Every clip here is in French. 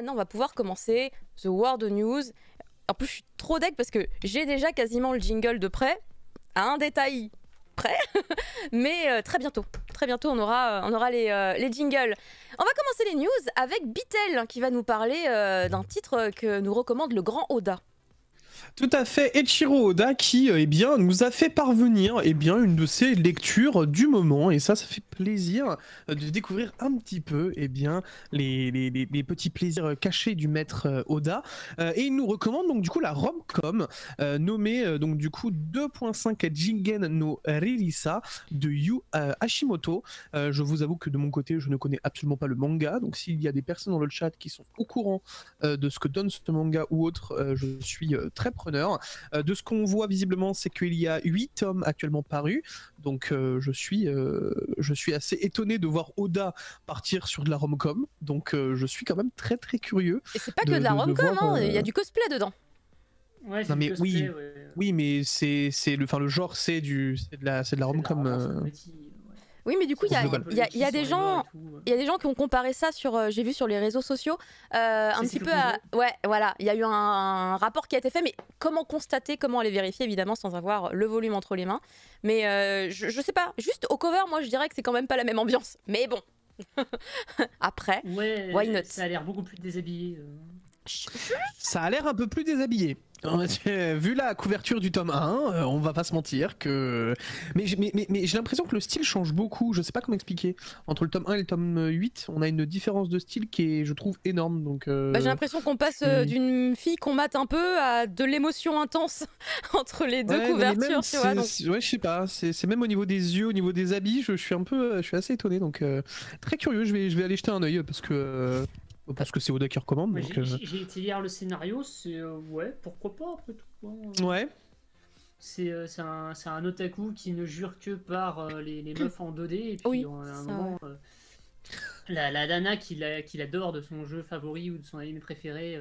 maintenant on va pouvoir commencer The World News. En plus je suis trop deg parce que j'ai déjà quasiment le jingle de près, à un détail près, mais très bientôt on aura les jingles. On va commencer les news avec Bitel qui va nous parler d'un titre que nous recommande le grand Oda. Tout à fait, Eiichiro Oda qui nous a fait parvenir une de ses lectures du moment, et ça fait plaisir de découvrir un petit peu les petits plaisirs cachés du maître Oda, et il nous recommande donc du coup la rom-com nommée donc du coup 2.5 Jingen no Ririsa de Yu Hashimoto. Je vous avoue que de mon côté je ne connais absolument pas le manga, donc s'il y a des personnes dans le chat qui sont au courant de ce que donne ce manga ou autre, je suis très preneur. De ce qu'on voit visiblement, c'est qu'il y a 8 tomes actuellement parus, donc je suis assez étonné de voir Oda partir sur de la rom-com, donc je suis quand même très très curieux. Et c'est pas que de la rom-com, hein, il y a du cosplay dedans. Ouais, non mais cosplay, oui, mais c'est le genre, c'est de la rom-com. Oui, mais du coup, il y a des gens qui ont comparé ça sur, j'ai vu sur les réseaux sociaux, un petit peu à... Ouais, voilà, il y a eu un rapport qui a été fait, mais comment constater, comment aller vérifier, évidemment, sans avoir le volume entre les mains. Mais je sais pas, juste au cover, moi, je dirais que c'est quand même pas la même ambiance. Mais bon, après, why not? Ça a l'air beaucoup plus déshabillé. Ça a l'air un peu plus déshabillé. Vu la couverture du tome 1, on va pas se mentir que... Mais j'ai l'impression que le style change beaucoup, je sais pas comment expliquer. Entre le tome 1 et le tome 8, on a une différence de style qui est, je trouve, énorme. Donc, j'ai l'impression qu'on passe d'une fille qu'on mate un peu à de l'émotion intense entre les deux couvertures. Tu vois, donc... Ouais, je sais pas, c'est même au niveau des yeux, au niveau des habits, je suis assez étonné. Donc très curieux, je vais aller jeter un œil parce que c'est Oda qui recommande. J'ai été lire le scénario, c'est ouais, pourquoi pas après tout. Hein. Ouais. C'est un otaku qui ne jure que par les meufs en 2D, et puis à un moment, la nana qu'il adore de son jeu favori ou de son anime préféré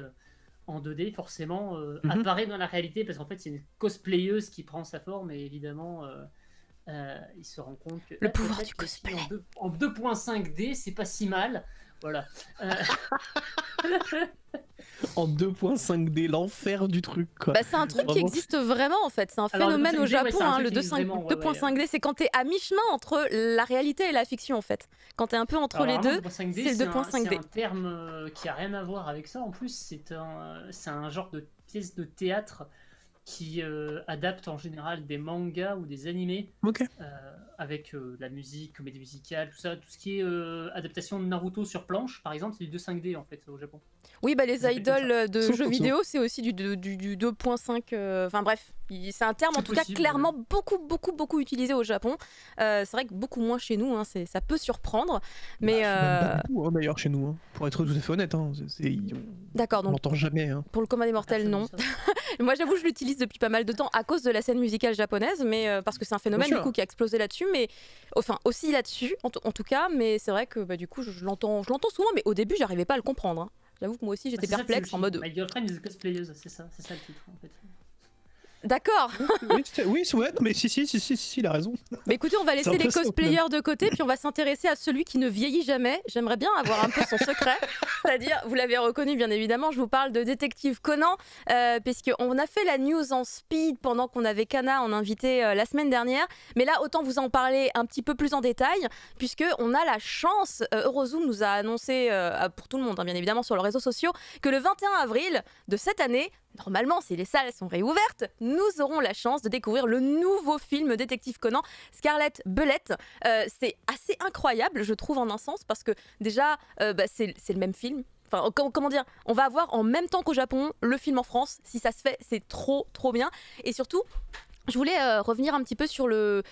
en 2D, forcément, apparaît dans la réalité, parce qu'en fait c'est une cosplayeuse qui prend sa forme, et évidemment il se rend compte que le pouvoir du cosplay en 2.5D, c'est pas si mal. Voilà. En 2.5D, l'enfer du truc, quoi. Bah, c'est un truc qui existe vraiment en fait, c'est un phénomène au Japon, le 2.5D, c'est quand t'es à mi-chemin entre la réalité et la fiction en fait. Quand t'es un peu entre les deux, c'est le 2.5D. C'est un terme qui a rien à voir avec ça, en plus c'est un genre de pièce de théâtre qui adapte en général des mangas ou des animés, avec la musique, comédie musicale, tout ça, tout ce qui est adaptation de Naruto sur planche, par exemple, c'est du 2.5D en fait au Japon. Oui, bah les idoles de jeux vidéo, c'est aussi du 2.5. Enfin bref, c'est un terme en tout cas clairement beaucoup utilisé au Japon. C'est vrai que beaucoup moins chez nous, hein, ça peut surprendre. Mais pas beaucoup, hein, d'ailleurs chez nous, hein, pour être tout à fait honnête. Hein, d'accord, donc on l'entend jamais. Hein. Pour le commun des mortels, non. Moi j'avoue, je l'utilise depuis pas mal de temps à cause de la scène musicale japonaise, mais parce que c'est un phénomène du coup qui a explosé là-dessus, mais enfin aussi là-dessus en tout cas. Mais c'est vrai que bah, du coup je l'entends souvent, mais au début j'arrivais pas à le comprendre. Hein. J'avoue que moi aussi j'étais perplexe en mode. My girlfriend is a cosplayeuse, c'est ça le titre en fait. D'accord. Oui, mais si, il a raison. Mais écoutez, on va laisser les cosplayers de côté, puis on va s'intéresser à celui qui ne vieillit jamais. J'aimerais bien avoir un peu son secret. C'est-à-dire, vous l'avez reconnu bien évidemment, je vous parle de Détective Conan, puisqu'on a fait la news en speed pendant qu'on avait Kana en invité la semaine dernière. Mais là, autant vous en parler un petit peu plus en détail, puisqu'on a la chance, Eurozoom nous a annoncé, pour tout le monde, hein, bien évidemment, sur les réseaux sociaux, que le 21 avril de cette année, normalement, si les salles sont réouvertes, nous aurons la chance de découvrir le nouveau film Détective Conan, Scarlett Belette. C'est assez incroyable, je trouve, en un sens, parce que déjà, c'est le même film. Enfin, comment dire, on va avoir en même temps qu'au Japon le film en France. Si ça se fait, c'est trop bien. Et surtout, je voulais revenir un petit peu sur le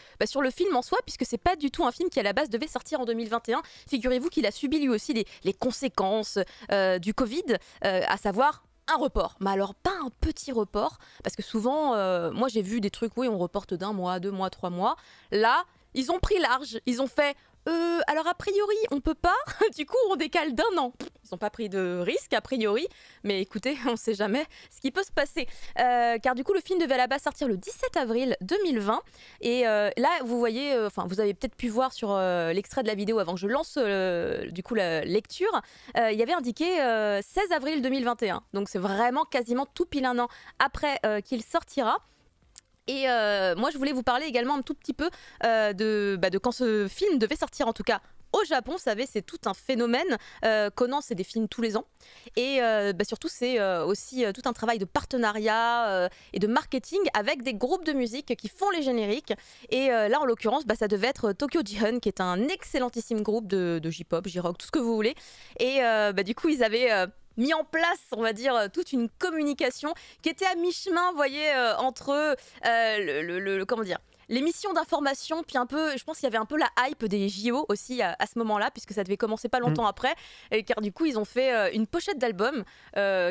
film en soi, puisque c'est pas du tout un film qui à la base devait sortir en 2021. Figurez-vous qu'il a subi lui aussi les conséquences du Covid, à savoir un report, mais alors pas un petit report, parce que souvent, moi j'ai vu des trucs, oui, on reporte d'1 mois, 2 mois, 3 mois. Là, ils ont pris large, ils ont fait, alors a priori, on peut pas, du coup on décale d'1 an. Ils n'ont pas pris de risque a priori, mais écoutez, on ne sait jamais ce qui peut se passer. Car du coup, le film devait à la base sortir le 17 avril 2020. Et là, vous voyez, vous avez peut-être pu voir sur l'extrait de la vidéo avant que je lance du coup la lecture, il y avait indiqué 16 avril 2021. Donc c'est vraiment quasiment tout pile un an après qu'il sortira. Et moi, je voulais vous parler également un tout petit peu de quand ce film devait sortir, en tout cas au Japon. Vous savez, c'est tout un phénomène. Conan, c'est des films tous les ans. Et surtout, c'est aussi tout un travail de partenariat et de marketing avec des groupes de musique qui font les génériques. Et là, en l'occurrence, ça devait être Tokyo Jihen, qui est un excellentissime groupe de J-pop, J-rock, tout ce que vous voulez. Et du coup, ils avaient... mis en place, on va dire, toute une communication qui était à mi-chemin, vous voyez, entre comment dire, l'émission d'information, puis un peu, je pense qu'il y avait un peu la hype des JO aussi à ce moment-là, puisque ça devait commencer pas longtemps après, et car du coup ils ont fait une pochette d'album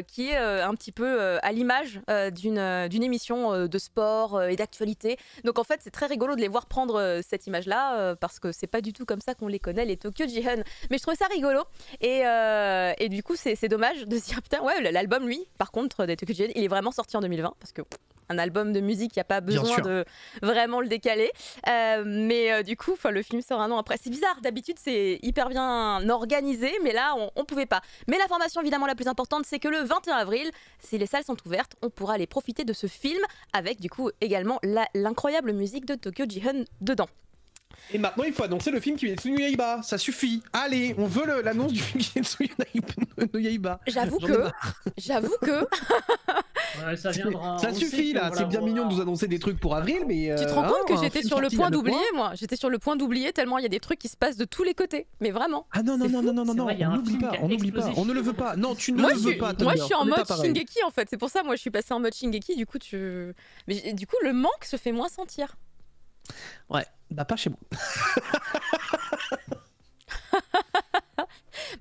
qui est un petit peu à l'image d'une émission de sport et d'actualité. Donc en fait c'est très rigolo de les voir prendre cette image-là, parce que c'est pas du tout comme ça qu'on les connaît, les Tokyo Jihen. Mais je trouvais ça rigolo, et du coup c'est dommage de se dire putain ouais, l'album lui, par contre des Tokyo Jihen, il est vraiment sorti en 2020, parce que un album de musique, il n'y a pas besoin de vraiment le décaler. Mais du coup, le film sort un an après. C'est bizarre, d'habitude, c'est hyper bien organisé, mais là, on ne pouvait pas. Mais l'information, évidemment, la plus importante, c'est que le 21 avril, si les salles sont ouvertes, on pourra aller profiter de ce film avec, du coup, également l'incroyable musique de Tokyo Jihen dedans. Et maintenant, il faut annoncer le film Kimetsu no Yaiba. Ça suffit. Allez, on veut l'annonce du film Kimetsu no Yaiba. J'avoue que... Ouais, ça viendra. Ça suffit là, c'est bien mignon de nous annoncer des trucs pour avril, mais... Tu te rends compte que j'étais sur le point d'oublier, moi. J'étais sur le point d'oublier tellement il y a des trucs qui se passent de tous les côtés. Mais vraiment. Ah non, on n'oublie pas, on ne le veut pas. Non, tu ne le veux pas. Moi, je suis en mode Shingeki en fait. C'est pour ça, moi, je suis passée en mode Shingeki. Du coup, mais du coup, le manque se fait moins sentir. Ouais, bah pas chez moi.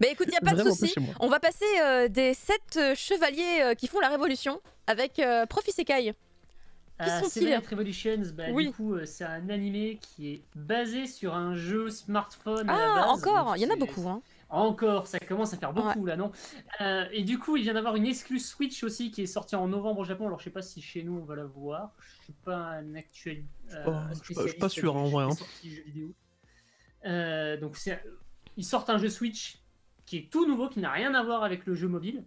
Mais écoute, il n'y a pas de souci. On va passer des 7 chevaliers qui font la révolution avec Prof Isekai. Qui sont-ils ? Seven Revolutions, du coup, c'est un animé qui est basé sur un jeu smartphone. À la base, encore, il y en a beaucoup. Hein. Encore, ça commence à faire beaucoup là, non ? Et du coup, il vient d'avoir une exclus Switch aussi qui est sortie en novembre au Japon. Alors, je sais pas si chez nous on va la voir. Je suis pas un actuel. Je suis pas sûr en vrai. Donc, ils sortent un jeu Switch qui est tout nouveau, qui n'a rien à voir avec le jeu mobile,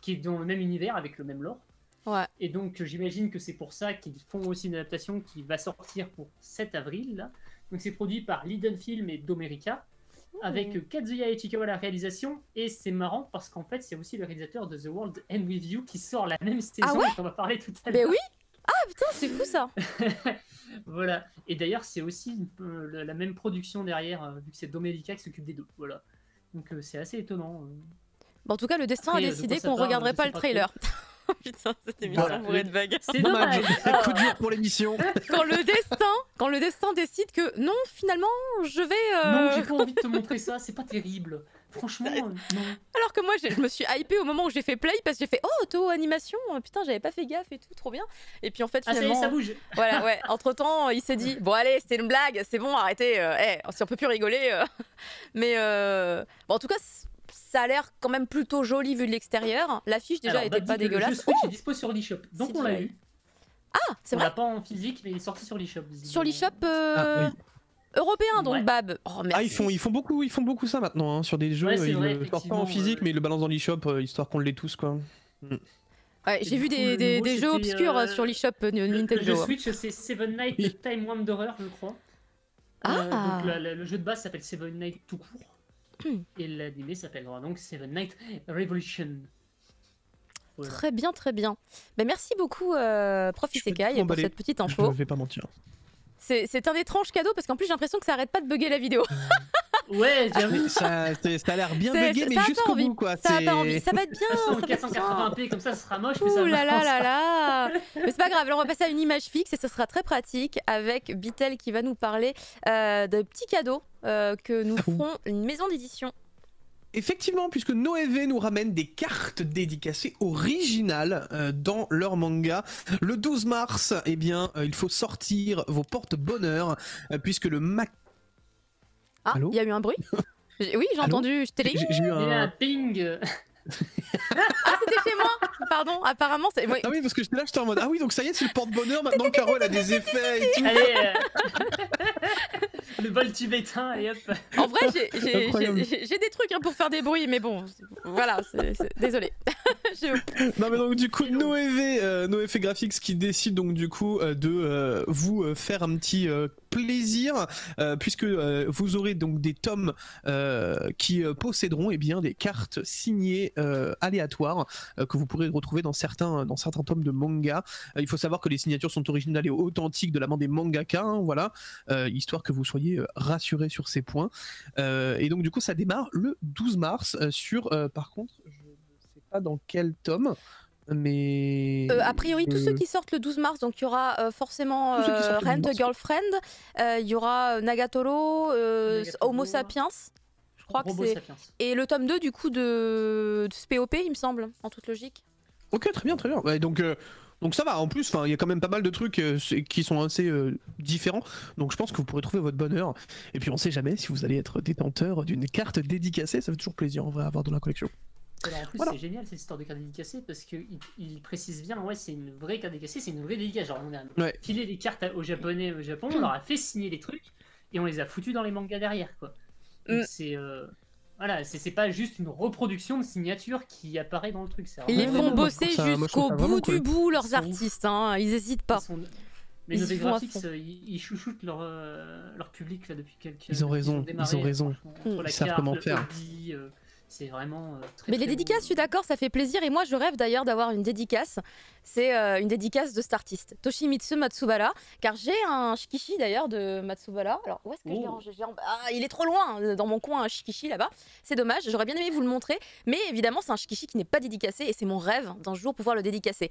qui est dans le même univers, avec le même lore. Ouais. Et donc j'imagine que c'est pour ça qu'ils font aussi une adaptation qui va sortir pour 7 avril. Là. Donc c'est produit par Liden Film et Domerica, avec Kazuya Ichikawa à la réalisation. Et c'est marrant parce qu'en fait c'est aussi le réalisateur de The World End With You qui sort la même saison dont on va parler tout à l'heure. Mais oui. Ah putain, c'est fou ça. Voilà. Et d'ailleurs c'est aussi la même production derrière, vu que c'est Domerica qui s'occupe des deux. Voilà. Donc c'est assez étonnant. Bon, en tout cas, le destin a décidé qu'on regarderait pas le trailer. Putain, cette émission pourrait être vague. C'est dommage. Coup dur pour l'émission. Quand le destin décide que non, finalement, je vais. Non, j'ai pas envie de te montrer ça. C'est pas terrible. Franchement, non. Alors que moi, je me suis hypée au moment où j'ai fait play parce que j'ai fait Auto animation. Putain, j'avais pas fait gaffe et tout, trop bien. Et puis en fait, finalement, ça bouge. Voilà, ouais. Entre temps, il s'est dit bon allez, c'était une blague, c'est bon, arrêtez. Si on peut plus rigoler. Mais bon, en tout cas. Ça a l'air quand même plutôt joli vu de l'extérieur. L'affiche déjà était pas dégueulasse. Le jeu Switch est dispo sur l'eShop, donc on l'a eu. Ah, c'est vrai. On l'a pas en physique, mais il est sorti sur l'eShop. Sur l'eShop européen, donc Bab. Oh, merci. Ils font beaucoup ça maintenant sur des jeux. Ils le sortent pas en physique, mais ils le balancent dans l'eShop histoire qu'on l'ait tous quoi. Ouais, j'ai vu des jeux obscurs sur l'eShop Nintendo. Le jeu Switch, c'est Seven Nights Time Wanderer, je crois. Donc le jeu de base s'appelle Seven Nights tout court. Et l'animé s'appellera donc Seven Nights Revolution. Voilà. Très bien, très bien. Ben, merci beaucoup, Prof Isekai, pour cette petite info. Je vais pas mentir. C'est un étrange cadeau parce qu'en plus j'ai l'impression que ça arrête pas de bugger la vidéo. Ouais, j'avoue. Ça a l'air bien bugué, mais jusqu'au bout quoi. Ça a pas envie. Ça va être bien. 480p comme ça sera moche, mais ça va. Ouh là là là là. Mais c'est pas grave, alors on va passer à une image fixe et ce sera très pratique avec Bitel qui va nous parler de petits cadeaux que nous ferons une maison d'édition. Effectivement, puisque Noévé nous ramène des cartes dédicacées originales dans leur manga. Le 12 mars, eh bien, il faut sortir vos porte-bonheur, puisque le il y a eu un bruit. Oui, j'ai entendu. Je t'ai dit. J'ai eu Il y a eu un un... ping. Ah, c'était chez moi. Pardon, apparemment c'est. Ah oui, parce que là j'étais en mode ah oui, donc ça y est, c'est le porte-bonheur maintenant. Caro elle a des effets et tout. Allez, le bol tibétain et hop. En vrai, j'ai Incroyable. des trucs hein, pour faire des bruits, mais bon, voilà, désolé. Non mais donc du coup NoEV Graphics qui décide donc du coup de vous faire un petit plaisir puisque vous aurez donc des tomes qui posséderont eh bien des cartes signées aléatoires que vous pourrez retrouver dans certains tomes de manga. Il faut savoir que les signatures sont originales et authentiques de la main des mangaka, hein, voilà, histoire que vous soyez rassurés sur ces points. Et donc du coup ça démarre le 12 mars sur par contre pas dans quel tome, mais a priori tous ceux qui sortent le 12 mars, donc il y aura forcément Rent a Girlfriend, il y aura Nagatoro, Homo Sapiens, je crois que c'est, et le tome 2 du coup de POP il me semble, en toute logique. Ok, très bien, très bien. Ouais, donc ça va, en plus, il y a quand même pas mal de trucs qui sont assez différents, donc je pense que vous pourrez trouver votre bonheur. Et puis on sait jamais si vous allez être détenteur d'une carte dédicacée, ça fait toujours plaisir en vrai à avoir dans la collection. Alors en plus c'est génial cette histoire de carte dédicacée parce qu'il précise bien, ouais c'est une vraie carte dédicacée, c'est une vraie dédicace. Genre on a filé les cartes aux Japonais au Japon, on leur a fait signer les trucs et on les a foutus dans les mangas derrière quoi. Donc c'est voilà, c'est pas juste une reproduction de signature qui apparaît dans le truc. Ils les font bosser jusqu'au bout du bout leurs artistes, hein, ils hésitent pas. Mais les graphiques, ils chouchoutent leur public là depuis quelques. Ils ont raison, ils ont raison. Ils savent comment faire. C'est vraiment très. Mais les dédicaces, je suis d'accord, ça fait plaisir. Et moi, je rêve d'ailleurs d'avoir une dédicace. C'est une dédicace de cet artiste, Toshimitsu Matsubara. Car j'ai un shikishi d'ailleurs de Matsubara. Alors, où est-ce que je l'ai rangé? Ah, il est trop loin, dans mon coin, un shikishi là-bas. C'est dommage, j'aurais bien aimé vous le montrer. Mais évidemment, c'est un shikishi qui n'est pas dédicacé. Et c'est mon rêve d'un jour pouvoir le dédicacer.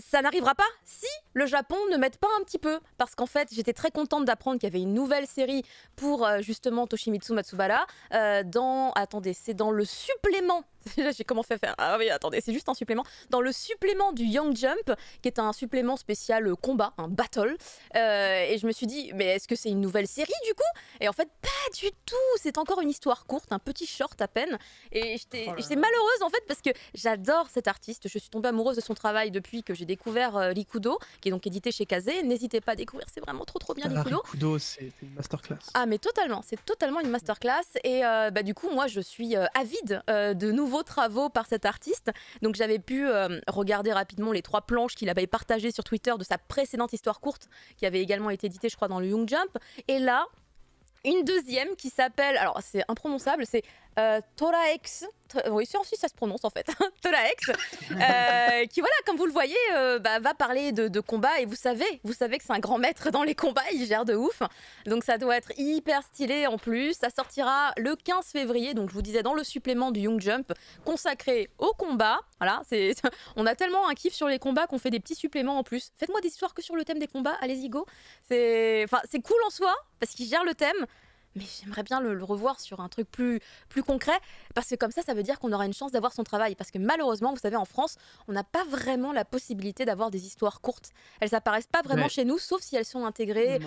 Ça n'arrivera pas si le Japon ne m'aide pas un petit peu. Parce qu'en fait, j'étais très contente d'apprendre qu'il y avait une nouvelle série pour justement Toshimitsu Matsubara. Attendez, c'est dans le supplément. J'ai commencé à faire. Ah oui, attendez, c'est juste un supplément. Dans le supplément du Young Jump, qui est un supplément spécial combat, un battle. Et je me suis dit, mais est-ce que c'est une nouvelle série du coup? Et en fait, pas du tout. C'est encore une histoire courte, un petit short à peine. Et j'étais malheureuse en fait parce que j'adore cet artiste. Je suis tombée amoureuse de son travail depuis que j'ai découvert Rikudo, qui est donc édité chez Kazé. N'hésitez pas à découvrir, c'est vraiment trop bien Rikudo. Rikudo, c'est une masterclass. Ah mais totalement, c'est totalement une masterclass. Et du coup, moi, je suis avide de nouveaux travaux par cet artiste. Donc j'avais pu regarder rapidement les 3 planches qu'il avait partagées sur Twitter de sa précédente histoire courte qui avait également été éditée je crois dans le Young Jump. Et là, une deuxième qui s'appelle, alors c'est imprononçable, c'est Toraex, oui si ça se prononce en fait, Toraex, qui voilà, comme vous le voyez, va parler de combat et vous savez que c'est un grand maître dans les combats, il gère de ouf, donc ça doit être hyper stylé en plus. Ça sortira le 15 février, donc je vous disais dans le supplément du Young Jump consacré au combat, voilà, on a tellement un kiff sur les combats qu'on fait des petits suppléments en plus. Faites-moi des histoires que sur le thème des combats, allez-y go, c'est cool en soi, parce qu'il gère le thème, mais j'aimerais bien le revoir sur un truc plus concret, parce que comme ça veut dire qu'on aura une chance d'avoir son travail, parce que malheureusement, vous savez, en France, on n'a pas vraiment la possibilité d'avoir des histoires courtes. Elles apparaissent pas vraiment chez nous, sauf si elles sont intégrées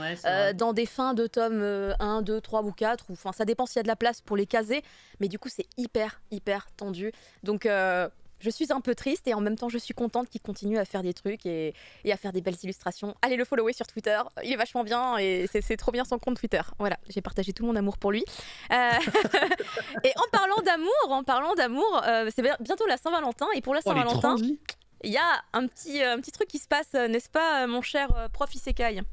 dans des fins de tomes 1, 2, 3 ou 4, ou, enfin, ça dépend s'il y a de la place pour les caser, mais du coup, c'est hyper tendu. Donc, je suis un peu triste et en même temps je suis contente qu'il continue à faire des trucs et à faire des belles illustrations. Allez le follower sur Twitter, il est vachement bien et c'est trop bien son compte Twitter. Voilà, j'ai partagé tout mon amour pour lui. Et en parlant d'amour, c'est bientôt la Saint-Valentin et pour la Saint-Valentin, il y a un petit truc qui se passe, n'est-ce pas mon cher prof Isekai?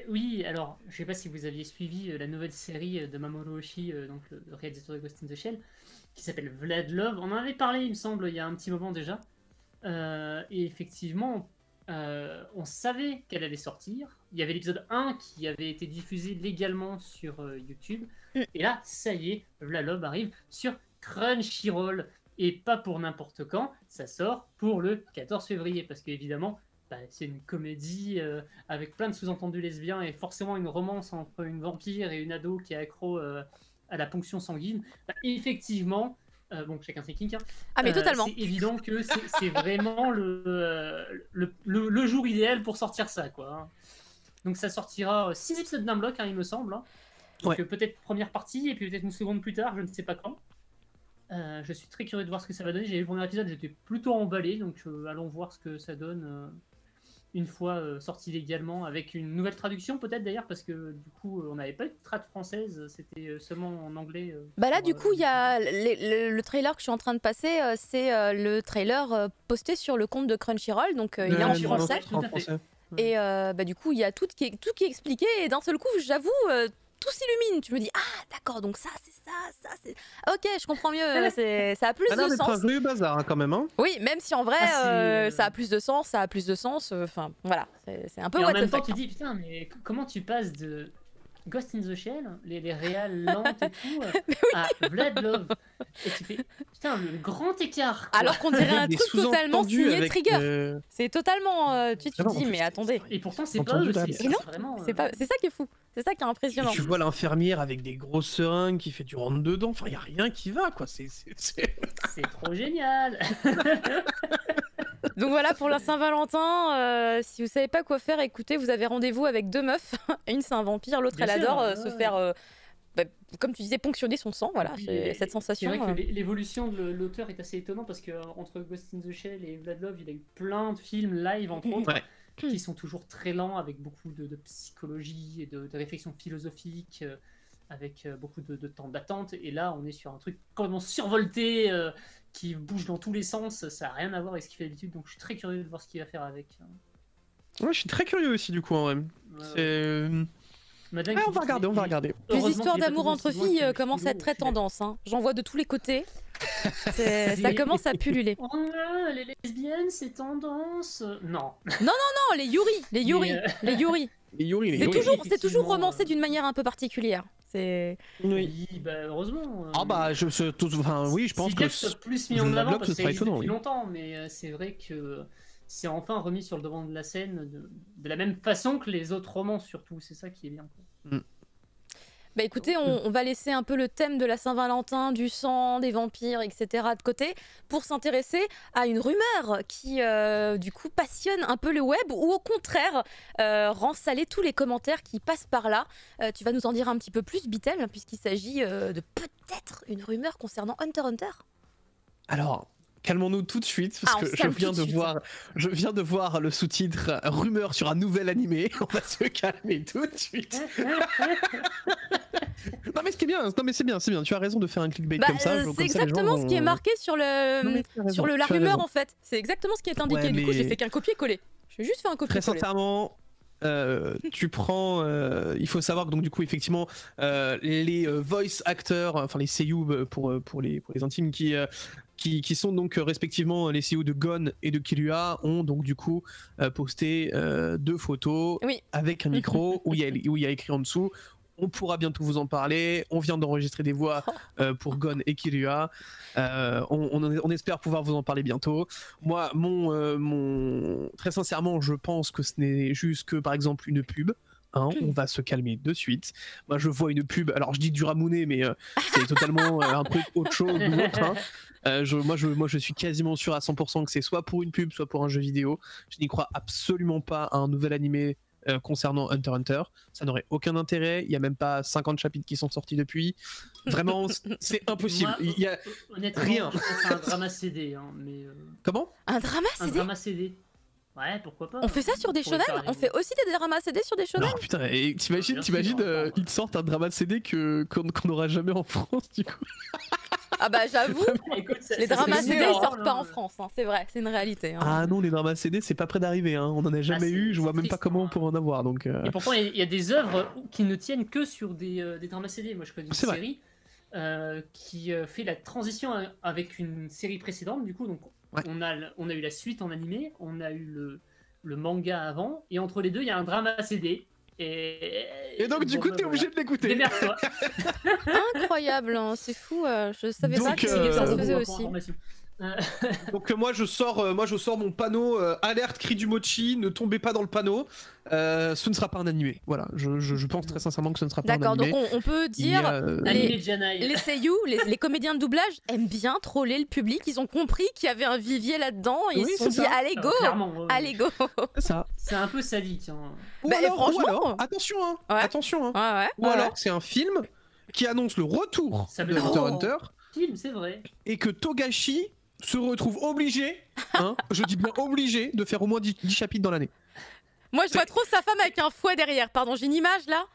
Oui, alors je sais pas si vous aviez suivi la nouvelle série de Mamoru Oshii, donc le réalisateur de Ghost in the Shell, qui s'appelle Vlad Love. On en avait parlé, il me semble, il y a un petit moment déjà. Et effectivement, on savait qu'elle allait sortir. Il y avait l'épisode 1 qui avait été diffusé légalement sur YouTube. Et là, ça y est, Vlad Love arrive sur Crunchyroll. Et pas pour n'importe quand, ça sort pour le 14 février. Parce qu'évidemment, c'est une comédie avec plein de sous-entendus lesbiens et forcément une romance entre une vampire et une ado qui est accro à la ponction sanguine. Effectivement, bon, chacun ses kinks, hein, ah mais totalement. C'est évident que c'est vraiment le jour idéal pour sortir ça, quoi. Donc ça sortira 6 épisodes d'un bloc, hein, il me semble. Hein. Donc peut-être première partie et puis peut-être une seconde plus tard, je ne sais pas quand. Je suis très curieux de voir ce que ça va donner. J'ai vu le premier épisode, j'étais plutôt emballé, donc allons voir ce que ça donne une fois sorti légalement, avec une nouvelle traduction peut-être d'ailleurs, parce que du coup on n'avait pas eu de trad française, c'était seulement en anglais. Bah là du coup il y a le trailer que je suis en train de passer, c'est le trailer posté sur le compte de Crunchyroll, donc il est en français. Et bah du coup il y a tout qui est expliqué, et d'un seul coup j'avoue tout s'illumine. Tu me dis, ah d'accord, donc ça c'est ça c'est... Ok, je comprends mieux, ça a plus de sens. C'est un bazar hein, quand même. Hein. Oui, même si en vrai ça a plus de sens, enfin voilà, c'est un peu... Et en même temps tu dis, putain, mais comment tu passes de Ghost in the Shell, les réals lentes et tout, à Vlad Love, et tu fais, putain, le grand écart quoi. Alors qu'on dirait un truc totalement signé Trigger. C'est totalement... tu te dis, mais attendez. Et pourtant c'est pas eux, c'est vraiment... C'est ça qui est fou. C'est ça qui est impressionnant. Tu vois l'infirmière avec des grosses seringues qui fait du rentre-dedans. Enfin, il n'y a rien qui va, quoi. C'est trop génial. Donc voilà, pour la Saint-Valentin, si vous savez pas quoi faire, écoutez, vous avez rendez-vous avec deux meufs. Une, c'est un vampire, l'autre, elle adore se faire, comme tu disais, ponctionner son sang. Voilà, cette sensation. C'est vrai que l'évolution de l'auteur est assez étonnante, parce qu'entre Ghost in the Shell et Vlad Love, il a eu plein de films live, entre autres. Ouais. Qui sont toujours très lents, avec beaucoup de psychologie et de réflexion philosophique, avec beaucoup de temps d'attente. Et là, on est sur un truc complètement survolté, qui bouge dans tous les sens. Ça n'a rien à voir avec ce qu'il fait d'habitude, donc je suis très curieux de voir ce qu'il va faire avec. Ouais, je suis très curieux aussi, du coup, en vrai. On va regarder. Les histoires d'amour entre filles commencent à être très tendance. Hein. J'en vois de tous les côtés. Ça commence à pulluler. Oh là, les lesbiennes, c'est tendance. Non, les Yuri. C'est toujours romancé d'une manière un peu particulière. Oui, bah heureusement. Ah bah je pense que c'est plus mis en avant parce que ça existe depuis longtemps, mais c'est vrai que c'est enfin remis sur le devant de la scène de la même façon que les autres romans, surtout. C'est ça qui est bien, quoi. Bah écoutez, on va laisser un peu le thème de la Saint-Valentin, du sang, des vampires, etc. de côté, pour s'intéresser à une rumeur qui, du coup, passionne un peu le web, ou au contraire, rend salé tous les commentaires qui passent par là. Tu vas nous en dire un petit peu plus, Bitel, puisqu'il s'agit de peut-être une rumeur concernant Hunter x Hunter. Alors... Calmons-nous tout de suite, parce que je viens de voir le sous-titre rumeur sur un nouvel animé. On va se calmer tout de suite. Non mais c'est bien, tu as raison de faire un clickbait comme ça. C'est exactement ce qui est marqué sur la rumeur en fait. C'est exactement ce qui est indiqué. Du coup, j'ai fait qu'un copier-coller. J'ai juste fait un copier-coller. Très sincèrement. Tu prends, il faut savoir que donc du coup effectivement les voice acteurs, enfin les seiyuu pour les intimes qui sont donc respectivement les seiyuu de Gon et de Killua ont donc du coup posté 2 photos avec un micro où il y a écrit en dessous. On pourra bientôt vous en parler. On vient d'enregistrer des voix pour Gon et Killua. On espère pouvoir vous en parler bientôt. Moi, très sincèrement, je pense que ce n'est juste que, par exemple, une pub. Hein, on va se calmer de suite. Moi, je vois une pub. Alors, je dis du Ramune, mais c'est totalement un truc autre chose ou autre. Hein. Moi, je suis quasiment sûr à 100% que c'est soit pour une pub, soit pour un jeu vidéo. Je n'y crois absolument pas à un nouvel animé concernant Hunter x Hunter, ça n'aurait aucun intérêt. Il n'y a même pas 50 chapitres qui sont sortis depuis. Vraiment, c'est impossible. Il y a rien. C'est un drama CD. Hein, mais Comment ? Un drama CD ? Un drama CD. Ouais, pourquoi pas. On fait ça sur des shonen ? On fait aussi des dramas CD sur des shonen ? Non, putain, et t'imagines, ils sortent un drama CD qu'on n'aura jamais en France, du coup. Ah bah j'avoue, les dramas CD ils sortent pas en France, hein, c'est vrai, c'est une réalité. Hein. Ah non, les dramas CD c'est pas près d'arriver, hein. On en a jamais eu, je vois même pas comment on pourrait en avoir. Donc, Et pourtant il y a des œuvres qui ne tiennent que sur des dramas CD. Moi je connais une série qui fait la transition avec une série précédente, du coup donc on a eu la suite en animé, on a eu le manga avant, et entre les deux il y a un drama CD. Et donc du coup t'es obligé de l'écouter. Démerde-toi. Incroyable, hein, c'est fou, je savais pas que ça se faisait aussi. Donc moi je sors mon panneau alerte cri du mochi, ne tombez pas dans le panneau. Ce ne sera pas un animé. Voilà, je pense très sincèrement que ce ne sera pas un animé. D'accord, donc on peut dire les seiyuu, les comédiens de doublage aiment bien troller le public. Ils ont compris qu'il y avait un vivier là-dedans et ils se sont dit allez go, allez go. C'est ça. C'est un peu sadique. Hein. Ou alors, attention, attention. Ou alors c'est un film qui annonce le retour de Hunter x Hunter. C'est vrai. Et que Togashi se retrouve obligé, je dis bien obligé, de faire au moins 10 chapitres dans l'année. Moi je vois trop sa femme avec un fouet derrière. Pardon, j'ai une image là.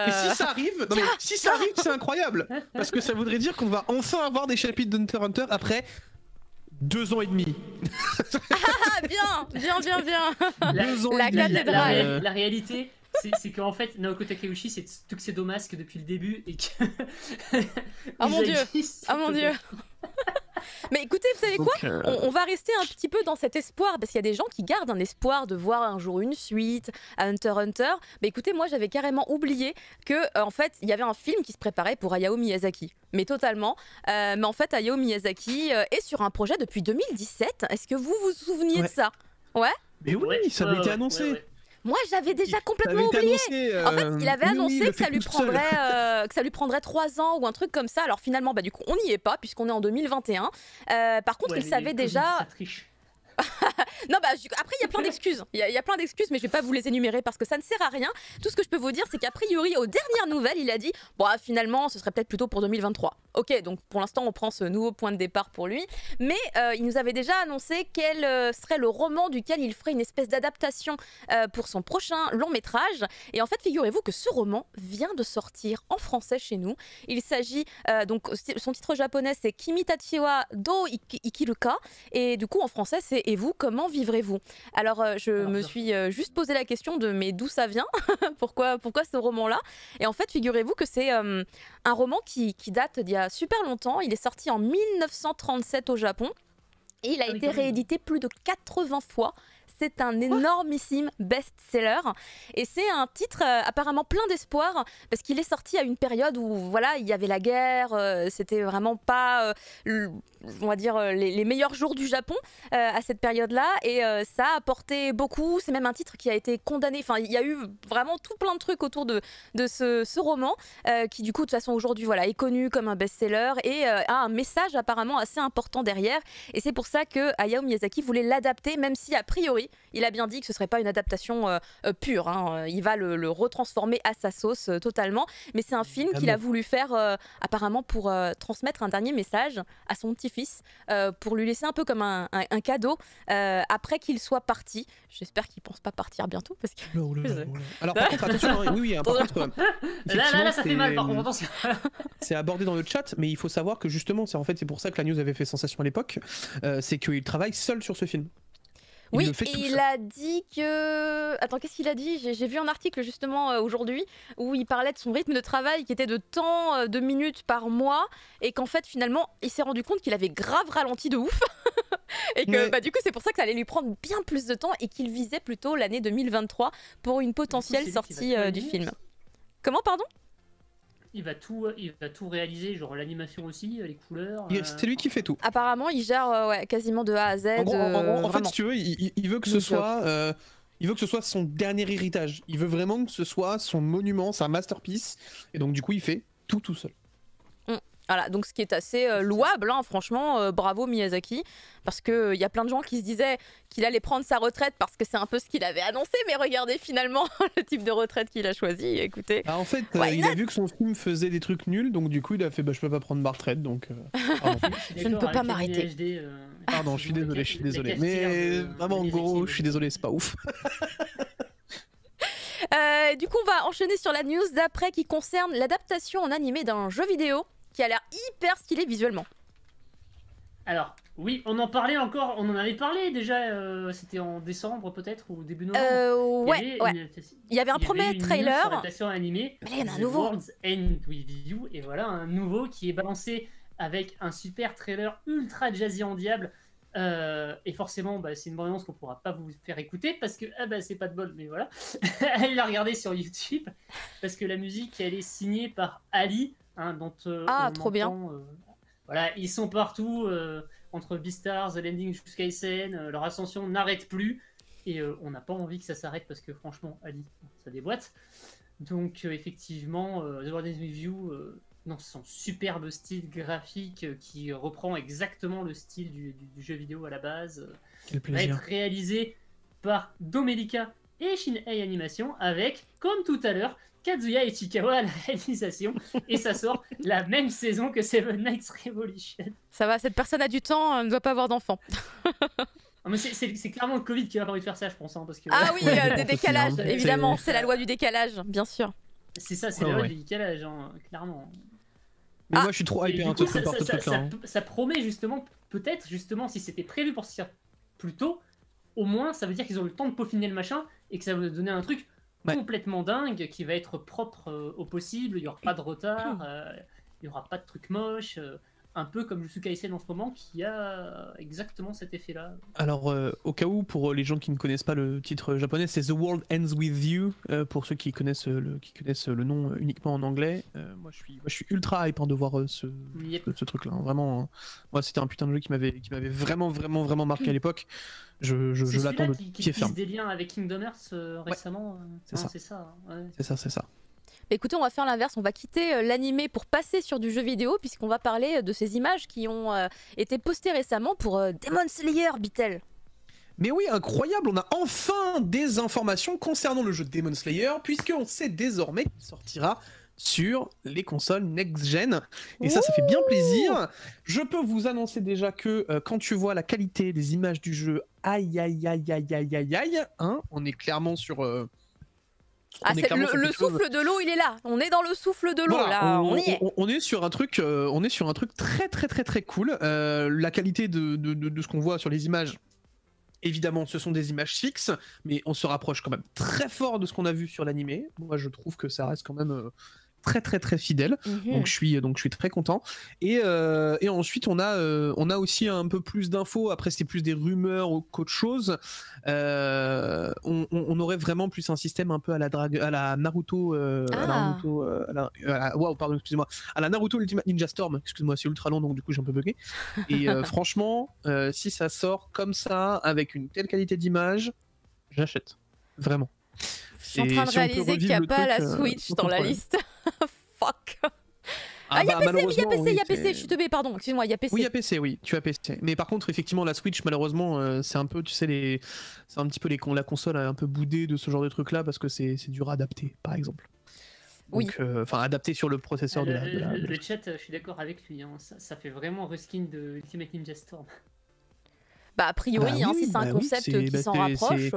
Et si ça arrive, si ça arrive, c'est incroyable. Parce que ça voudrait dire qu'on va enfin avoir des chapitres d'Hunter x Hunter après 2 ans et demi. Bien. 2 ans et demi. La réalité, c'est qu'en fait, Naoko Takeuchi, c'est Tuxedo-Mask depuis le début et que. Oh mon dieu. Mais écoutez, vous savez quoi, on va rester un petit peu dans cet espoir, parce qu'il y a des gens qui gardent un espoir de voir un jour une suite à Hunter x Hunter. Mais écoutez, moi j'avais carrément oublié que en fait il y avait un film qui se préparait pour Hayao Miyazaki, mais totalement. Mais en fait Hayao Miyazaki est sur un projet depuis 2017. Est-ce que vous vous souveniez de ça? Ouais. Mais oui, ça avait été annoncé. Ouais. Moi, j'avais déjà complètement oublié. En fait, il avait annoncé que ça lui prendrait 3 ans ou un truc comme ça. Alors finalement, du coup, on n'y est pas puisqu'on est en 2021. Par contre, il savait déjà. Ça triche. Non, après, il y a plein d'excuses. Il y a plein d'excuses, mais je vais pas vous les énumérer parce que ça ne sert à rien. Tout ce que je peux vous dire, c'est qu'a priori, aux dernières nouvelles, il a dit finalement, ce serait peut-être plutôt pour 2023. Ok, donc pour l'instant, on prend ce nouveau point de départ pour lui. Mais il nous avait déjà annoncé quel serait le roman duquel il ferait une espèce d'adaptation pour son prochain long métrage. Et en fait, figurez-vous que ce roman vient de sortir en français chez nous. Il s'agit, donc, son titre japonais, c'est Kimi Tachiwa do Ikiruka. Et du coup, en français, c'est Et vous, comment vivrez-vous? Alors, je me suis juste posé la question de mais d'où ça vient? Pourquoi ce roman-là? Et en fait, figurez-vous que c'est un roman qui date d'il y a super longtemps. Il est sorti en 1937 au Japon et il a été réédité plus de 80 fois. C'est un énormissime best-seller et c'est un titre apparemment plein d'espoir parce qu'il est sorti à une période où voilà, il y avait la guerre, c'était vraiment pas on va dire les meilleurs jours du Japon à cette période-là et ça a apporté beaucoup. C'est même un titre qui a été condamné. Enfin, il y a eu vraiment tout plein de trucs autour de ce roman qui du coup de toute façon aujourd'hui voilà est connu comme un best-seller et a un message apparemment assez important derrière. Et c'est pour ça que Hayao Miyazaki voulait l'adapter, même si a priori il a bien dit que ce serait pas une adaptation pure. Il va le retransformer à sa sauce totalement. Mais c'est un film qu'il a voulu faire apparemment pour transmettre un dernier message à son petit-fils, pour lui laisser un peu comme un cadeau après qu'il soit parti. J'espère qu'il pense pas partir bientôt parce que. Alors par contre attention, oui, par contre. Là, ça fait mal par contre. C'est abordé dans le chat, mais il faut savoir que justement, c'est pour ça que la news avait fait sensation à l'époque, c'est qu'il travaille seul sur ce film. Il a dit que... Attends, qu'est-ce qu'il a dit? J'ai vu un article justement aujourd'hui où il parlait de son rythme de travail qui était de tant de minutes par mois et qu'en fait finalement il s'est rendu compte qu'il avait grave ralenti de ouf et que du coup c'est pour ça que ça allait lui prendre bien plus de temps et qu'il visait plutôt l'année 2023 pour une potentielle sortie du film. Comment, pardon? Il va tout réaliser, genre l'animation aussi, les couleurs. C'est lui qui fait tout. Apparemment, il gère quasiment de A à Z. En fait, si tu veux, il veut que ce soit, il veut que ce soit son dernier héritage. Il veut vraiment que ce soit son monument, sa masterpiece. Et donc, du coup, il fait tout seul. Voilà, donc ce qui est assez louable, franchement, bravo Miyazaki, parce qu'il y a plein de gens qui se disaient qu'il allait prendre sa retraite parce que c'est un peu ce qu'il avait annoncé, mais regardez finalement le type de retraite qu'il a choisi, écoutez. En fait, il a vu que son film faisait des trucs nuls, donc du coup il a fait je peux pas prendre ma retraite, donc... je ne peux pas m'arrêter. Pardon, je suis désolé, mais vraiment en gros, je suis désolé, c'est pas ouf. Du coup, on va enchaîner sur la news d'après qui concerne l'adaptation en animé d'un jeu vidéo qui a l'air hyper stylé visuellement. Alors, oui, on en avait parlé déjà, c'était en décembre peut-être, ou début novembre. Il y avait un premier trailer. Adaptation animée, mais là, il y en a un nouveau. World's End With You, et voilà, un nouveau qui est balancé avec un super trailer ultra jazzy en diable. Et forcément, c'est une bande-annonce qu'on pourra pas vous faire écouter parce que c'est pas de bol, mais voilà. Allez la regarder sur YouTube parce que la musique, elle est signée par Ali. Dont trop bien. Voilà, ils sont partout. entre Beastars, The Landing, Jujutsu Kaisen, leur ascension n'arrête plus. Et on n'a pas envie que ça s'arrête parce que franchement, Ali, ça déboîte. Donc effectivement, The World Ends With You, dans son superbe style graphique qui reprend exactement le style du jeu vidéo à la base, va être réalisé par Domenica et Shin-Ei Animation avec, comme tout à l'heure, Kazuya Ichikawa à la réalisation. Et ça sort la même saison que Seven Knights Revolution. Ça va, cette personne a du temps, ne doit pas avoir d'enfant. Mais c'est clairement le Covid qui a pas envie de faire ça, je pense. Hein, parce que, ah oui, des décalages, évidemment, c'est la loi du décalage, bien sûr. C'est ça, c'est la loi du décalage, hein, clairement. Mais moi je suis trop hypé par ce truc-là. Ça promet justement, peut-être justement, si c'était prévu pour sortir plus tôt, au moins ça veut dire qu'ils ont eu le temps de peaufiner le machin et que ça va donner un truc complètement dingue qui va être propre au possible, il n'y aura pas de retard, il n'y aura pas de trucs moches. Un peu comme Jujutsu Kaisen en ce moment qui a exactement cet effet-là. Alors, au cas où, pour les gens qui ne connaissent pas le titre japonais, c'est The World Ends With You, pour ceux qui connaissent le nom uniquement en anglais. Moi, je suis ultra hype de voir ce truc-là. Vraiment, moi, c'était un putain de jeu qui m'avait vraiment marqué à l'époque. Je l'attends de pied ferme. C'est des liens avec Kingdom Hearts récemment. C'est ça. C'est ça. Ouais. C'est ça. Écoutez, on va faire l'inverse, on va quitter l'animé pour passer sur du jeu vidéo, puisqu'on va parler de ces images qui ont été postées récemment pour Demon Slayer, Bitel. Mais oui, incroyable, on a enfin des informations concernant le jeu Demon Slayer, puisqu'on sait désormais qu'il sortira sur les consoles next-gen. Et ça fait bien plaisir. Je peux vous annoncer déjà que quand tu vois la qualité des images du jeu, aïe, hein, on est clairement sur... le souffle de l'eau, il est là. On est dans le souffle de l'eau, voilà, là. On y est. On est sur un truc très cool. La qualité de ce qu'on voit sur les images, évidemment, ce sont des images fixes, mais on se rapproche quand même très fort de ce qu'on a vu sur l'animé. Moi, je trouve que ça reste quand même très fidèle. Donc je suis très content. Et ensuite on a aussi un peu plus d'infos. Après c'est plus des rumeurs qu'autre chose. On aurait vraiment plus un système un peu à la Naruto à la Naruto Ultimate Ninja Storm. Excuse-moi, c'est ultra long donc du coup j'ai un peu bugué. Et franchement, si ça sort comme ça avec une telle qualité d'image, j'achète vraiment. Je suis en train de réaliser qu'il n'y a pas la Switch dans la liste. Fuck. Il y a PC, je suis teubé, pardon, excuse-moi, il y a PC. Oui, il y a PC, oui, tu as PC. Mais par contre, effectivement, la Switch, malheureusement, c'est un peu, tu sais, c'est un petit peu la console a un peu boudé de ce genre de truc-là parce que c'est dur à adapter, par exemple. Donc, enfin, adapté sur le processeur de la... Le chat, je suis d'accord avec lui, hein, ça fait vraiment reskin de Ultimate Ninja Storm. Bah, a priori, si c'est un concept qui s'en rapproche,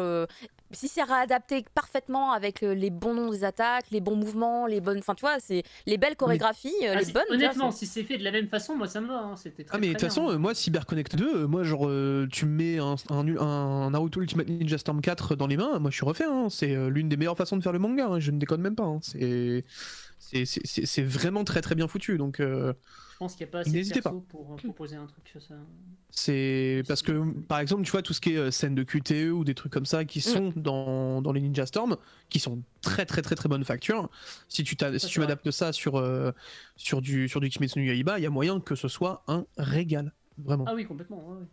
si c'est réadapté parfaitement avec les bons noms des attaques, les bons mouvements, les bonnes, enfin tu vois, c'est les belles chorégraphies, les bonnes. Honnêtement, si c'est fait de la même façon, moi ça me va. Hein, c'était très. Mais de toute façon, moi CyberConnect 2, moi genre tu me mets un Naruto Ultimate Ninja Storm 4 dans les mains, moi je suis refait. Hein, c'est l'une des meilleures façons de faire le manga. Hein, je ne déconne même pas. Hein, c'est vraiment très bien foutu. Donc. Je pense qu'il n'y a pas assez de perso pour proposer un truc sur ça. C'est parce que, par exemple, tu vois, tout ce qui est scène de QTE ou des trucs comme ça qui sont dans les Ninja Storm, qui sont très bonne facture, si tu adaptes ça sur du Kimetsu no Yaiba, il y a moyen que ce soit un régal. Vraiment. Ah oui, complètement. Ouais.